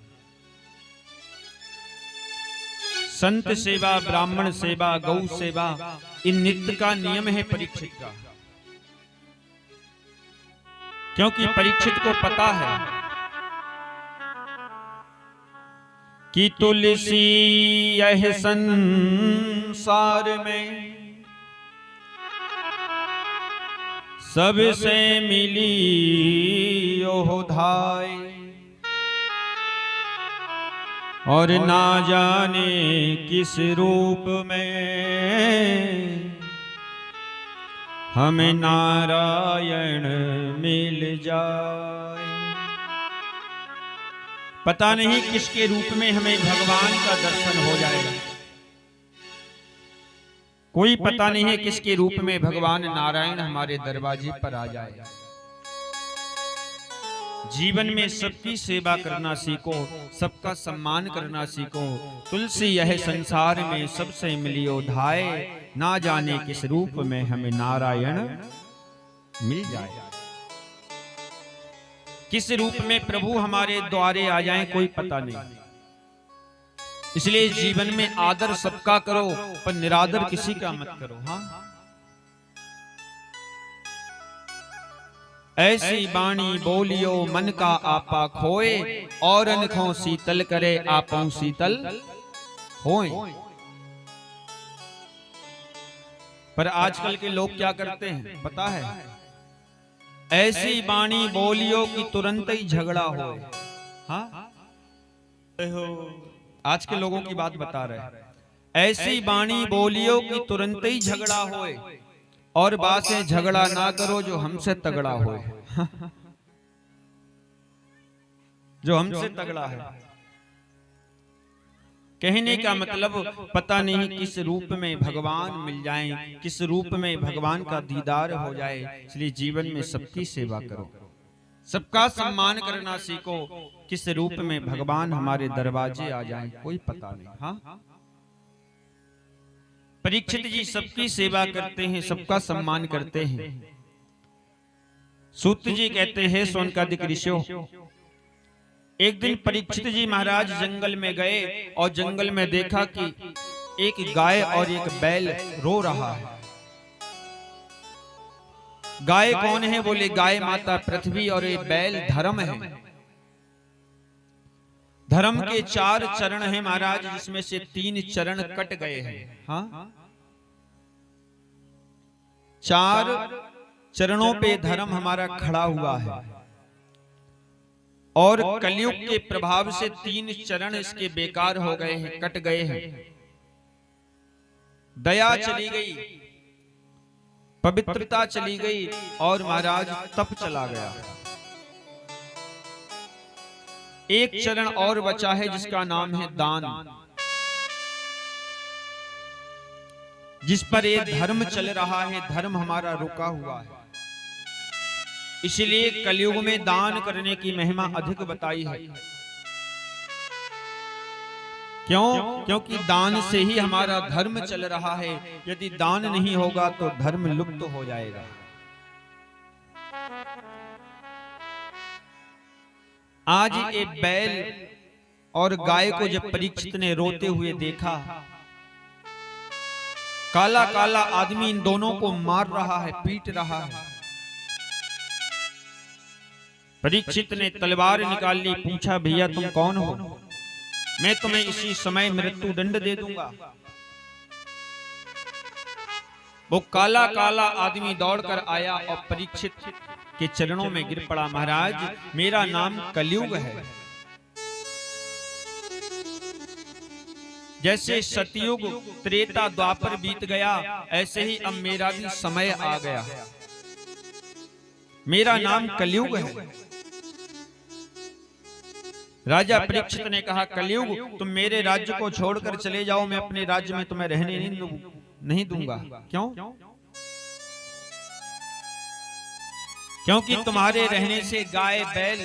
संत सेवा, ब्राह्मण सेवा, गौ सेवा, इन नित्य का नियम है परीक्षित का। क्योंकि परीक्षित को पता है कि तुलसी यह संसार में सबसे मिली ओह धाय, और ना जाने किस रूप में हमें नारायण मिल जाए। पता नहीं किसके रूप में हमें भगवान का दर्शन हो जाएगा। कोई पता नहीं है किसके रूप में भगवान नारायण हमारे दरवाजे पर आ जाएगा। जीवन में सबकी सेवा करना सीखो, सबका सम्मान करना सीखो। तुलसी यह संसार में सबसे मिलियो धाय, ना जाने किस रूप में हमें नारायण मिल जाए। किस रूप में प्रभु हमारे द्वारे आ जाएं कोई पता नहीं। इसलिए जीवन में आदर सबका करो पर निरादर किसी का मत करो। हाँ, ऐसी बाणी बोलियो मन का आपा खोए, और अनखों शीतल करे आपों शीतल होए। पर आजकल के लोग क्या करते हैं पता है? ऐसी बाणी बोलियो कि तुरंत ही झगड़ा हो। हाँ, आज के लोगों की बात बता रहे हैं। ऐसी बाणी बोलियो कि तुरंत ही झगड़ा होए, और बात से झगड़ा ना करो जो हमसे तगड़ा होए। जो हमसे तगड़ा है। कहने का मतलब पता नहीं किस रूप में भगवान मिल जाएं, किस रूप में भगवान का दीदार हो जाए। इसलिए जीवन में सबकी सेवा करो, सबका सम्मान करना सीखो। किस रूप में भगवान हमारे दरवाजे आ जाएं कोई पता नहीं। हाँ, परीक्षित जी सबकी सेवा करते हैं, सबका सम्मान करते हैं। सूत जी कहते हैं सौनकादिक ऋषियों, एक दिन परीक्षित जी महाराज जंगल में गए और जंगल में देखा कि एक गाय और एक बैल रो रहा है। गाय कौन है? बोले गाय माता पृथ्वी और ये बैल धर्म है। धर्म के 4 चरण हैं महाराज, जिसमें से 3 चरण कट गए हैं। हाँ, 4 चरणों पे धर्म हमारा खड़ा हुआ है, और कलयुग के प्रभाव से 3 चरण इसके बेकार हो गए हैं, कट गए हैं। दया चली गई, पवित्रता चली गई, और महाराज तप चला गया। एक चरण और बचा है, जिसका नाम है दान, जिस पर ये धर्म चल रहा है, धर्म हमारा रुका हुआ है। इसलिए कलयुग में दान करने की महिमा अधिक बताई है। क्यों? क्योंकि दान से ही हमारा धर्म चल रहा है। यदि दान नहीं होगा तो धर्म लुप्त हो जाएगा। आज एक बैल और गाय को जब परीक्षित ने रोते हुए देखा, काला काला आदमी इन दोनों को मार रहा है, पीट रहा है। परीक्षित ने तलवार निकाल ली, पूछा भैया तुम कौन हो? मैं तुम्हें इसी समय मृत्यु दंड दे दूंगा। वो काला काला आदमी दौड़कर आया और परीक्षित के चरणों में गिर पड़ा। महाराज, मेरा नाम कलयुग है। जैसे सतयुग त्रेता द्वापर बीत गया, ऐसे ही अब मेरा भी समय आ गया। मेरा नाम कलयुग है। राजा परीक्षित ने कहा, कलयुग तुम मेरे राज्य को छोड़कर चले जाओ, मैं अपने राज्य में तुम्हें रहने नहीं दूंगा। क्यों? क्योंकि तुम्हारे रहने से गाय बैल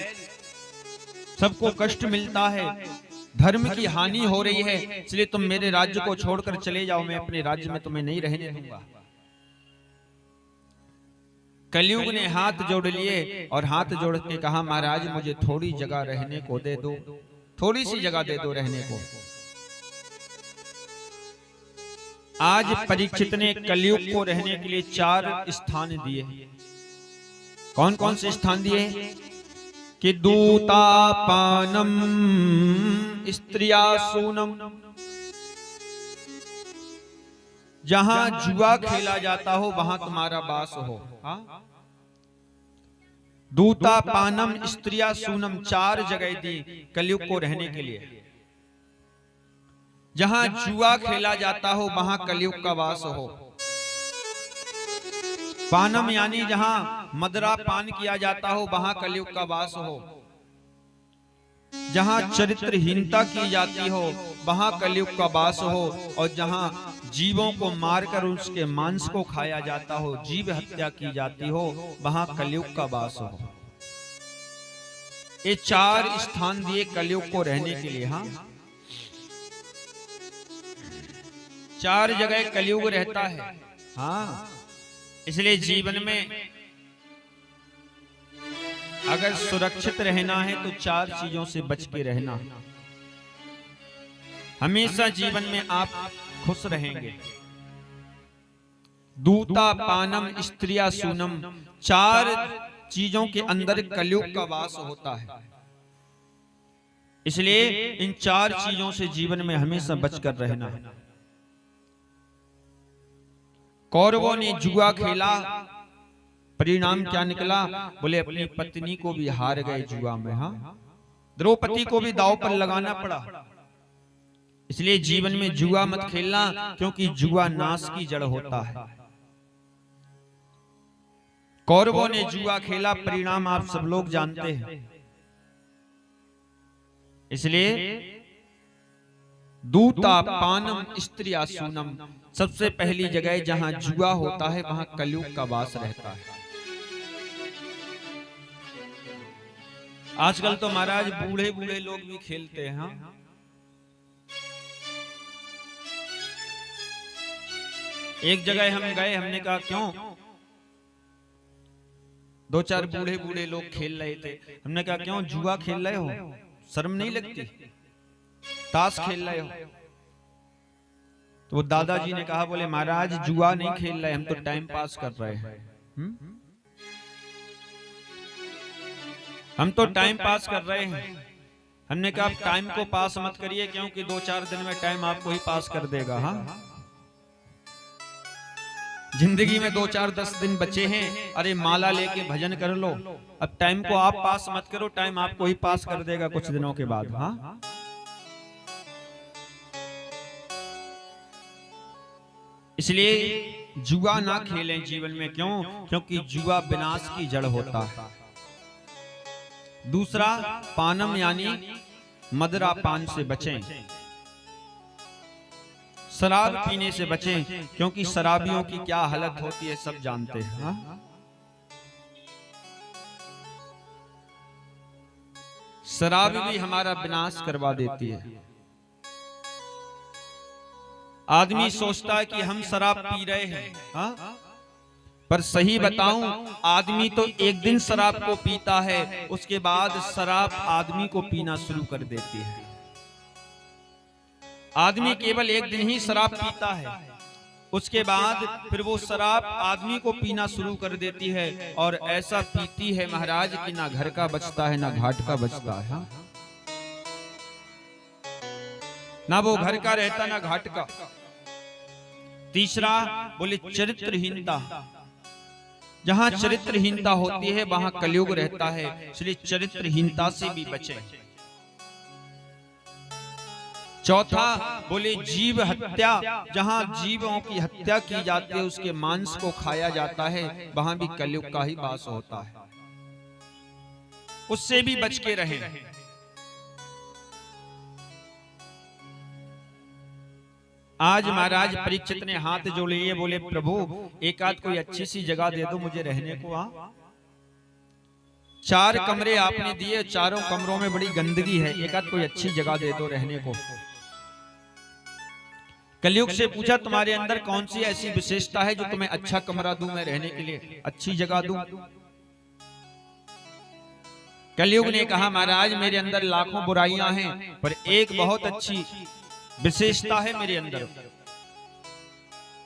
सबको कष्ट मिलता है, धर्म की हानि हो रही है, इसलिए तुम मेरे राज्य को छोड़कर चले जाओ, मैं अपने राज्य में तुम्हें नहीं रहने दूंगा। कलयुग ने हाथ जोड़ लिए और हाथ जोड़ के कहा, महाराज मुझे थोड़ी जगह रहने को दे दो, थोड़ी सी जगह दे दो रहने को। आज परीक्षित ने कलयुग को रहने के लिए 4 स्थान दिए। कौन कौन से स्थान दिए? कि दूतापानम स्त्रियासूनम, जहां जुआ खेला जाता हो वहां तुम्हारा वास हो। दूतापानम स्त्रियासूनम 4 जगह दी कलयुग को रहने के लिए। जहां जुआ खेला जाता हो वहां कलयुग का वास हो। पानम यानी जहां मदरा पान किया जाता हो वहां कलयुग का वास हो। जहां चरित्रहीनता की जाती हो वहां कलयुग का वास हो। और जहां जीवों को मारकर उसके मांस को खाया जाता हो, जीव हत्या की जाती हो, वहां कलयुग का वास हो। ये 4 स्थान दिए कलयुग को रहने के लिए। हाँ, 4 जगह कलयुग रहता है। हाँ, इसलिए जीवन में अगर सुरक्षित रहना है तो 4 चीजों से बच के रहना। हमेशा जीवन में आप खुश रहेंगे। दूता पानम स्त्रिया सूनम, 4 चीजों के अंदर कलयुग का वास होता है। इसलिए इन 4 चीजों से जीवन में हमेशा बचकर रहना है। कौरवों ने जुआ खेला, परिणाम क्या निकला? बोले अपनी पत्नी को भी हार गए जुआ में। हाँ, द्रौपदी को भी दांव पर लगाना पड़ा। इसलिए जीवन में जुआ मत खेलना, क्योंकि जुआ नाश की जड़ होता है। कौरवों ने जुआ खेला, परिणाम आप सब लोग जानते हैं। इसलिए दूता पानम स्त्रिया सूनम, सबसे पहली जगह जहां जुआ होता है वहां कलयुग का वास रहता है। आजकल तो महाराज बूढ़े बूढ़े लोग भी खेलते हैं। हाँ, एक जगह हम गए, हमने कहा क्यों? 2-4 बूढ़े बूढ़े लोग खेल रहे थे। हमने कहा क्यों जुआ खेल रहे हो? शर्म नहीं लगती? ताश खेल रहे हो? तो वो दादाजी ने कहा, बोले महाराज जुआ नहीं खेल रहे, हम तो टाइम पास कर रहे हैं। हम तो टाइम पास कर रहे हैं, हमने कहा टाइम को पास मत करिए, क्योंकि 2-4 दिन में टाइम आपको ही पास कर देगा। हाँ, जिंदगी में 2-4-10 दिन बचे हैं, अरे माला लेके भजन कर लो। अब टाइम को आप पास मत करो, टाइम आपको ही पास कर देगा कुछ दिनों के बाद। हाँ, इसलिए जुआ ना खेलें जीवन में। क्यों? क्योंकि जुआ विनाश की जड़ होता है। दूसरा, पानम यानी मदरा पान से बचें, शराब पीने से बचें, क्योंकि शराबियों की क्या हालत होती है सब जानते हैं। हाँ? शराब भी हमारा विनाश करवा देती है। आदमी सोचता है कि हम शराब पी रहे हैं, हाँ? पर सही बताऊं, आदमी तो एक दिन शराब को पीता है, उसके बाद शराब आदमी को पीना शुरू कर देती है। आदमी केवल एक दिन ही शराब पीता है, उसके बाद फिर वो शराब आदमी को पीना शुरू कर देती है, और ऐसा पीती है महाराज कि ना घर का बचता है ना घाट का बचता है। ना वो घर का रहता ना घाट का। तीसरा बोले चरित्रहीनता। जहां चरित्रहीनता होती है वहां कलयुग रहता है, इसलिए चरित्रहीनता से भी बचें। चौथा बोले जीव हत्या। जहां जीवों की हत्या की जाती है, उसके मांस को खाया जाता है, वहां भी कलयुग का ही वास होता है, उससे भी बच के रहें। आज महाराज परीक्षित ने हाथ जोड़ लिए, बोले प्रभु एक आध कोई अच्छी सी जगह दे दो मुझे रहने को। 4 कमरे आपने दिए, चारों कमरों में बड़ी गंदगी है, एक आध कोई अच्छी जगह दे दो रहने को। कलयुग से पूछा तुम्हारे अंदर कौन सी ऐसी विशेषता है जो तुम्हें अच्छा कमरा दूं मैं रहने के लिए, अच्छी जगह दूं। कलयुग ने कहा महाराज मेरे अंदर लाखों बुराइयां हैं, पर एक बहुत अच्छी विशेषता है मेरे अंदर,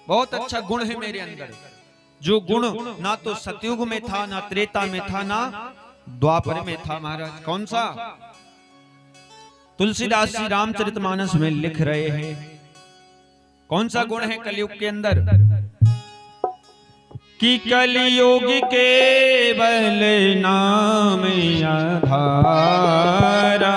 बहुत अच्छा गुण है मेरे अंदर, जो गुण ना तो सतयुग में था, ना त्रेता में था, ना द्वापर में था। महाराज कौन सा? तुलसीदास जी रामचरितमानस में लिख रहे हैं, कौन सा गुण है कलयुग के अंदर? कि कलयुग केवल नाम आधारा,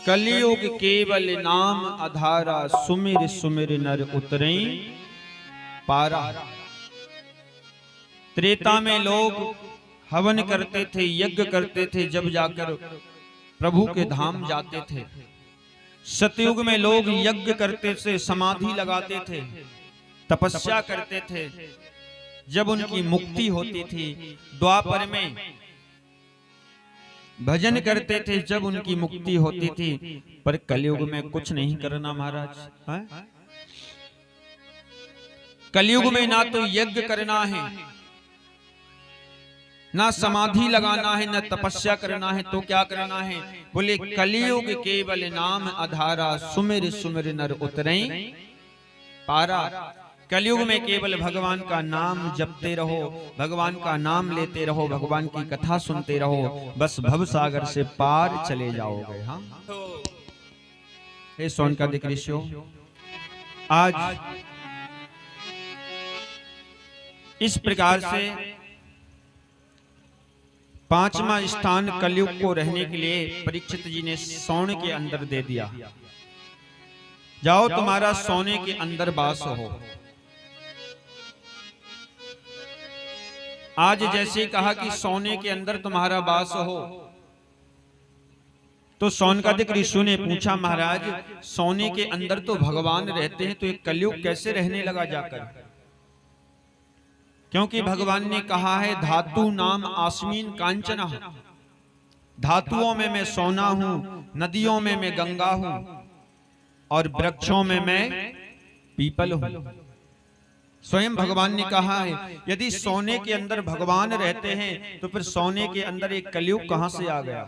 कलियुग केवल नाम आधारा, सुमिर सुमिर नर उतरे पारा। त्रेता में लोग हवन करते थे, यज्ञ करते थे, जब जाकर प्रभु के धाम जाते थे। सतयुग में लोग यज्ञ करते थे, समाधि लगाते थे, तपस्या करते थे, जब उनकी मुक्ति होती थी। द्वापर में भजन करते थे, जब उनकी मुक्ति होती थी। पर कलयुग में कुछ नहीं करना महाराज। कलयुग में ना तो यज्ञ करना है, ना समाधि लगाना है, ना तपस्या करना है, तो क्या करना है? बोले कलयुग केवल नाम आधारा, सुमिर सुमिर नर उतरे पारा। कलयुग में केवल भगवान का नाम जपते रहो, भगवान का नाम लेते रहो, भगवान की कथा सुनते रहो, बस भव सागर से पार चले जाओगे। हाँ, हे सोनकादिक ऋषियों, आज इस प्रकार से 5वां स्थान कलयुग को रहने के लिए परीक्षित जी ने सोने के अंदर दे दिया। जाओ तुम्हारा सोने के अंदर वास हो। आज जैसे कहा कि सोने के अंदर तुम्हारा वास हो, तो सौनकादिक ऋषि ने पूछा, महाराज सोने के अंदर तो भगवान रहते हैं, तो एक कलयुग कैसे रहने लगा जाकर? क्योंकि भगवान ने कहा है, धातु नाम आस्मीन कांचना, धातुओं में मैं सोना हूं, नदियों में मैं गंगा हूं, और वृक्षों में मैं पीपल हूं। स्वयं भगवान ने कहा है, यदि सोने के अंदर भगवान रहते हैं तो फिर सोने के अंदर एक कलयुग कहां से आ गया?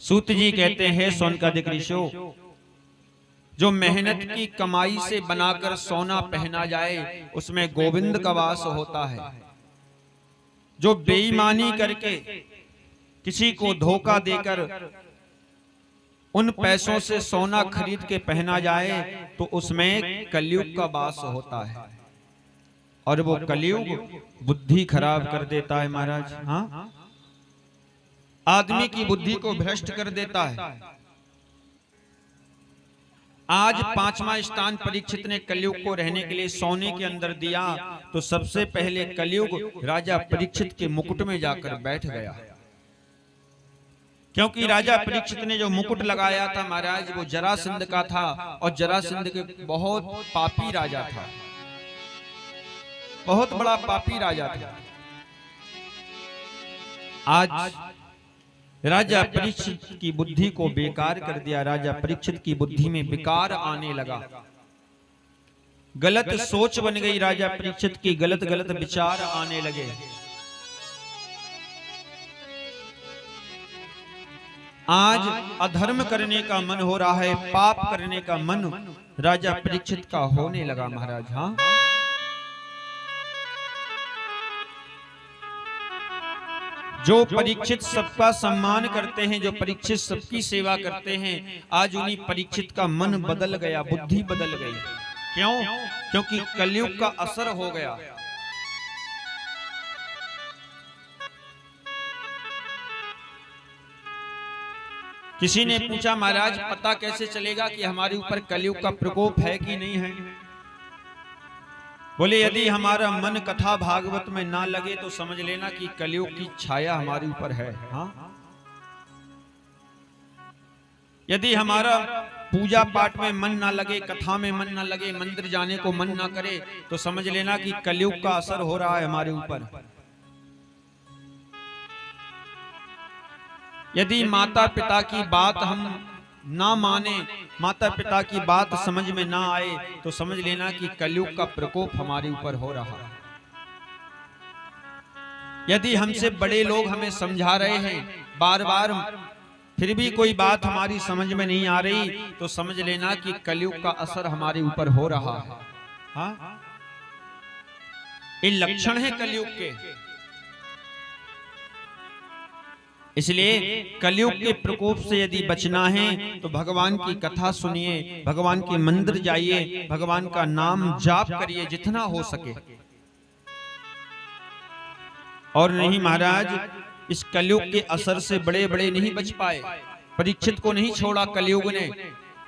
सूत जी कहते हैं, सौनकादिक ऋषियों, जो मेहनत की कमाई से बनाकर सोना पहना जाए उसमें गोविंद का वास होता है। जो बेईमानी करके किसी को धोखा देकर उन पैसों से सोना खरीद के पहना जाए तो उसमें कलयुग का वास होता है, और वो कलयुग बुद्धि खराब कर देता है महाराज। हाँ, आदमी की बुद्धि को भ्रष्ट कर देता है। आज 5वां स्थान परीक्षित ने कलयुग को रहने के लिए सोने के अंदर दिया, तो सबसे पहले कलयुग राजा परीक्षित के मुकुट में जाकर बैठ गया। क्योंकि राजा परीक्षित ने जो मुकुट लगाया था महाराज, वो जरासंध का था, और जरासंध के बहुत पापी राजा था, बहुत बड़ा पापी राजा था। आज राजा परीक्षित की बुद्धि को बेकार कर दिया। राजा परीक्षित की बुद्धि में विकार आने लगा, गलत सोच बन गई राजा परीक्षित की, गलत गलत विचार आने लगे। आज अधर्म करने का मन हो रहा है, पाप करने का मन राजा परीक्षित का होने लगा महाराज। हाँ, जो परीक्षित सबका सम्मान करते हैं, जो परीक्षित सबकी सेवा करते हैं, आज उन्हीं परीक्षित का मन बदल गया, बुद्धि बदल गई। क्यों? क्योंकि कलयुग का असर हो गया। किसी ने पूछा, महाराज पता कैसे चलेगा कि हमारे ऊपर कलयुग का प्रकोप है कि नहीं है? बोले, यदि हमारा मन कथा भागवत में ना लगे तो समझ लेना कि कलयुग की छाया हमारे ऊपर है। हाँ, यदि हमारा पूजा पाठ में मन ना लगे, कथा में मन ना लगे, मंदिर जाने को मन ना करे, तो समझ लेना कि कलयुग का असर हो रहा है हमारे ऊपर। यदि माता पिता की बात हम ना माने, माता पिता की बात समझ में ना आए, तो समझ लेना कि कलयुग का प्रकोप हमारे ऊपर हो रहा है। यदि हमसे बड़े लोग हमें समझा रहे हैं बार बार, फिर भी कोई बात हमारी समझ में नहीं आ रही, तो समझ लेना कि कलयुग का असर हमारे ऊपर हो रहा है। हाँ, ये लक्षण है कलयुग के। इसलिए कलयुग के प्रकोप से यदि बचना है तो भगवान की कथा सुनिए, भगवान के मंदिर जाइए, भगवान का नाम जाप करिए जितना हो सके। और नहीं महाराज, इस कलयुग के असर से बड़े बड़े नहीं बच पाए, परीक्षित को नहीं छोड़ा कलयुग ने,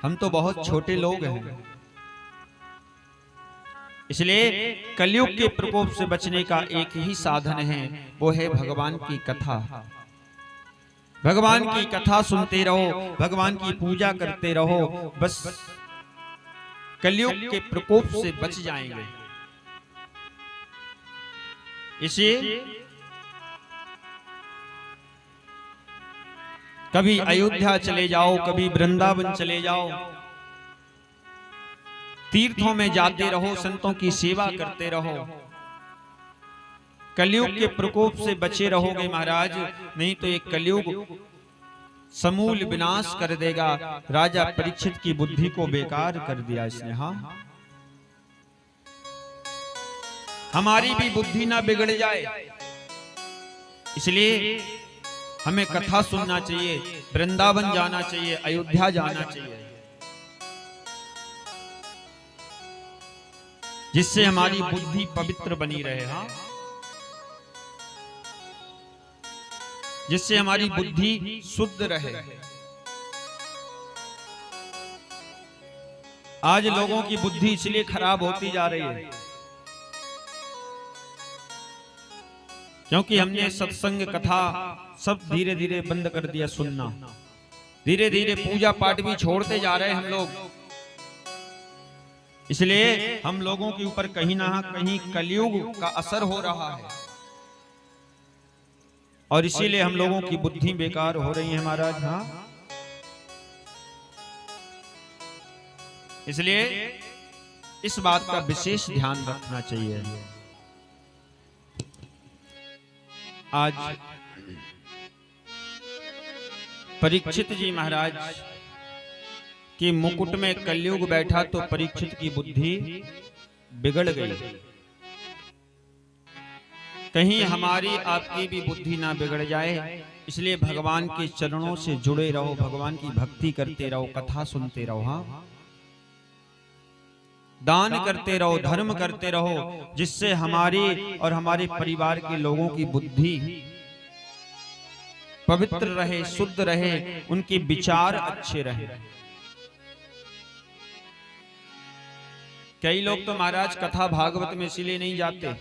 हम तो बहुत छोटे लोग हैं। इसलिए कलयुग के प्रकोप से बचने का एक ही साधन है, वो है भगवान की कथा। भगवान की कथा सुनते रहो, भगवान की पूजा करते रहो, बस कलयुग के प्रकोप से बच जाएंगे। इसे कभी अयोध्या चले जाओ, कभी वृंदावन चले जाओ, तीर्थों में जाते रहो, संतों की सेवा करते रहो, कलयुग के प्रकोप से बचे रहोगे महाराज। नहीं तो एक कलयुग समूल विनाश कर देगा। राजा परीक्षित की बुद्धि को बेकार कर दिया इसने। हाँ, हमारी भी बुद्धि ना बिगड़ जाए, इसलिए हमें कथा सुनना चाहिए, वृंदावन जाना चाहिए, अयोध्या जाना चाहिए, जिससे हमारी बुद्धि पवित्र बनी रहे। हाँ, जिससे हमारी बुद्धि शुद्ध रहे। आज लोगों की बुद्धि इसलिए खराब होती जा रही है, क्योंकि हमने सत्संग कथा सब धीरे धीरे बंद कर दिया सुनना, धीरे धीरे पूजा पाठ भी छोड़ते जा रहे हैं हम लोग। इसलिए हम लोगों के ऊपर कहीं ना कहीं कलयुग का असर हो रहा है और इसीलिए हम लोगों की बुद्धि बेकार हो रही है महाराज। हाँ, इसलिए इस बात का विशेष ध्यान रखना चाहिए। आज परीक्षित जी महाराज के मुकुट में कलयुग बैठा तो परीक्षित की बुद्धि बिगड़ गई। कहीं हमारी आपकी भी बुद्धि ना बिगड़ जाए, इसलिए भगवान के चरणों से जुड़े रहो, भगवान की भक्ति करते रहो, कथा सुनते रहो। हाँ, दान करते रहो, धर्म करते रहो, जिससे हमारी और हमारे परिवार के लोगों की बुद्धि पवित्र रहे, शुद्ध रहे, उनके विचार अच्छे रहे। कई लोग तो महाराज कथा भागवत में इसीलिए नहीं जाते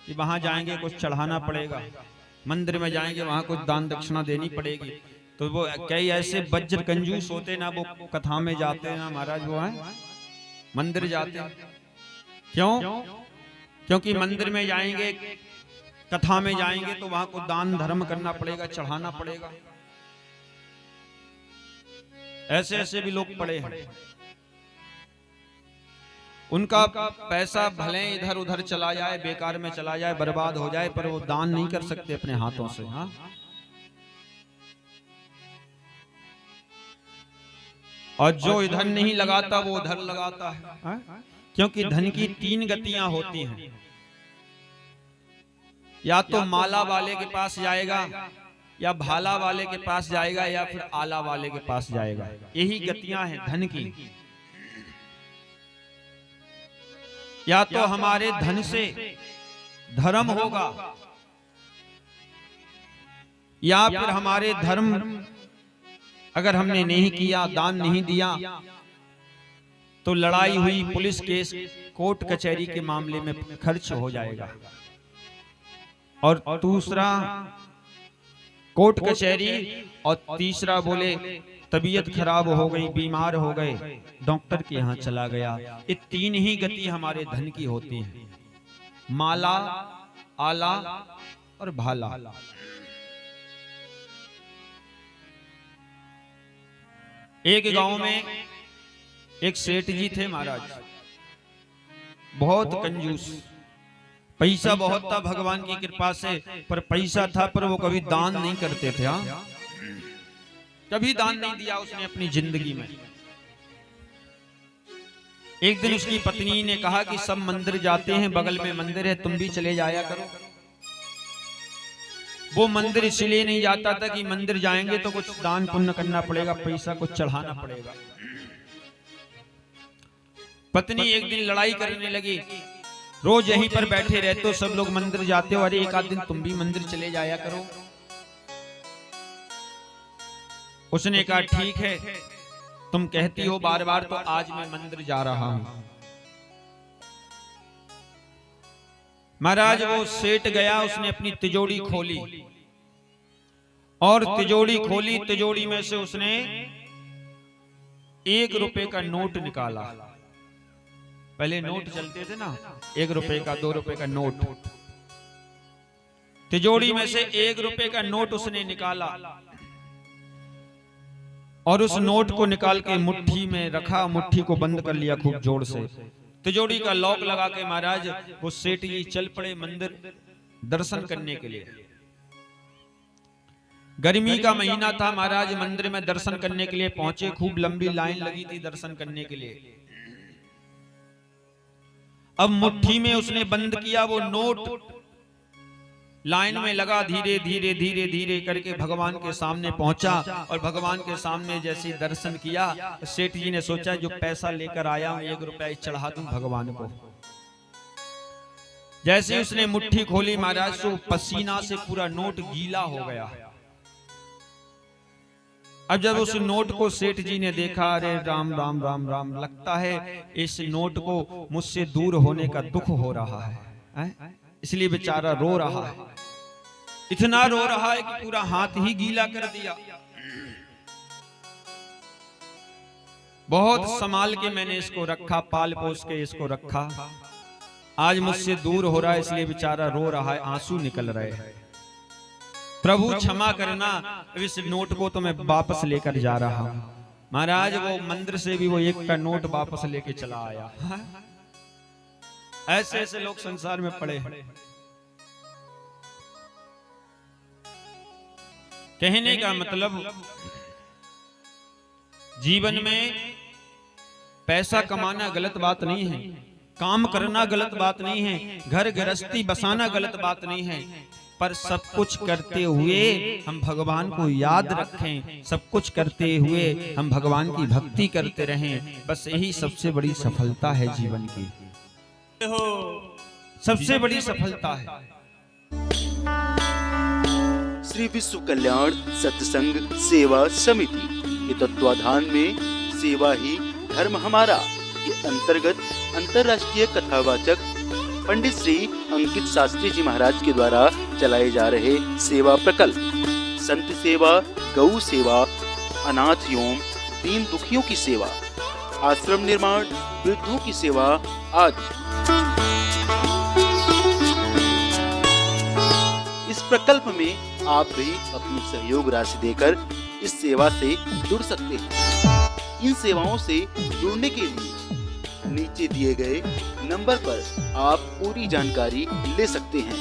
कि वहां जाएंगे कुछ चढ़ाना पड़ेगा, मंदिर में जाएंगे वहां कुछ दान दक्षिणा देनी पड़ेगी। तो वो कई ऐसे वज्र कंजूस होते ना, वो कथा में जाते ना महाराज, वो है मंदिर जाते। क्यों? क्योंकि मंदिर में जाएंगे, कथा में जाएंगे तो वहां को दान धर्म करना पड़ेगा, चढ़ाना पड़ेगा। ऐसे ऐसे भी लोग पड़े हैं, उनका पैसा भले इधर उधर चला जाए, बेकार में चला जाए, बर्बाद हो जाए, पर वो दान नहीं कर सकते अपने हाथों से। हाँ, और जो इधर नहीं लगाता वो उधर लगाता है। क्योंकि धन की तीन गतियां होती हैं, या तो माला वाले के पास जाएगा, या भाला वाले के पास जाएगा, या फिर आला वाले के पास जाएगा। यही गतियां हैं धन की। या तो हमारे धन से धर्म होगा, या फिर हमारे धर्म अगर हमने नहीं किया, दान नहीं दिया, तो लड़ाई हुई, पुलिस केस, कोर्ट कचहरी के मामले में खर्च हो जाएगा। और दूसरा कोर्ट कचहरी, और तीसरा बोले तबीयत खराब हो गई, बीमार हो गए, डॉक्टर के यहाँ चला गया। ये तीन ही गति हमारे धन की होती है, माला, आला और भाला। एक गांव में एक सेठ जी थे महाराज, बहुत कंजूस, पैसा बहुत था भगवान की कृपा से, पर पैसा था पर वो कभी दान नहीं करते थे। हाँ, कभी दान नहीं दिया उसने अपनी जिंदगी में। एक दिन उसकी पत्नी ने कहा कि सब मंदिर जाते हैं, बगल में मंदिर है, तुम भी चले जाया करो। वो मंदिर इसलिए नहीं जाता था कि मंदिर जाएंगे तो कुछ दान पुण्य करना पड़ेगा, पैसा कुछ चढ़ाना पड़ेगा। पत्नी एक दिन लड़ाई करने लगी, रोज यहीं पर बैठे रहते हो, सब लोग मंदिर जाते हो, अरे एक आध दिन तुम भी मंदिर चले जाया करो। उसने कहा ठीक है, तुम कहती हो बार बार, तो आज मैं मंदिर जा रहा हूं। महाराज वो सेठ गया, उसने अपनी तिजोरी खोली, और तिजोरी खोली, तिजोरी में से उसने 1 रुपए का नोट निकाला। पहले नोट चलते थे ना, 1 रुपए का, 2 रुपए का नोट। तिजोरी में से 1 रुपए का नोट उसने निकाला, और उस नोट को निकाल के मुट्ठी में रखा, मुट्ठी को बंद कर लिया खूब जोर से। तिजोरी का लॉक लगा के महाराज वो सेठ जी चल पड़े मंदिर दर्शन करने के लिए। गर्मी का महीना था महाराज, मंदिर में दर्शन करने के लिए पहुंचे, खूब लंबी लाइन लगी थी दर्शन करने के लिए। अब मुट्ठी में उसने बंद किया वो नोट, लाइन में लगा, धीरे धीरे धीरे धीरे करके भगवान के सामने पहुंचा, और भगवान के सामने जैसे दर्शन किया, सेठ जी ने सोचा जो पैसा लेकर आया हूं 1 रुपया चढ़ा दूं भगवान को। जैसे उसने मुट्ठी खोली महाराज, तो पसीना से पूरा नोट गीला हो गया। अब जब उस नोट को सेठ जी ने देखा, अरे राम राम राम राम, लगता है इस नोट को मुझसे दूर होने का दुख हो रहा है, इसलिए बेचारा रो रहा है। इतना रो रहा है कि पूरा हाथ ही गीला कर दिया। बहुत संभाल के मैंने इसको रखा, पाल पोस के इसको रखा। आज मुझसे दूर हो रहा है इसलिए बेचारा रो रहा है, आंसू निकल रहे हैं। प्रभु क्षमा करना, इस नोट को तो मैं वापस लेकर जा रहा हूं। महाराज वो मंदिर से भी वो 1 का नोट वापस लेके चला आया। ऐसे ऐसे लोग संसार में पड़े हैं। कहने का मतलब जीवन में पैसा कमाना गलत बात नहीं है, काम करना गलत बात नहीं है, घर गृहस्थी बसाना गलत बात नहीं है, पर सब कुछ करते हुए हम भगवान को याद रखें, सब कुछ करते हुए हम भगवान की भक्ति करते रहें। बस यही सबसे बड़ी सफलता है जीवन की, सबसे बड़ी सफलता है। श्री विश्व कल्याण सत्संग सेवा समिति के तत्वाधान में सेवा ही धर्म हमारा के अंतर्गत अंतर्राष्ट्रीय कथावाचक पंडित श्री अंकित शास्त्री जी महाराज के द्वारा चलाए जा रहे सेवा प्रकल्प संत सेवा, गौ सेवा, अनाथ एवं दीन दुखियों की सेवा, आश्रम निर्माण, वृद्धों की सेवा आदि। इस प्रकल्प में आप भी अपनी सहयोग राशि देकर इस सेवा से जुड़ सकते हैं। इन सेवाओं से जुड़ने के लिए नीचे दिए गए नंबर पर आप पूरी जानकारी ले सकते हैं।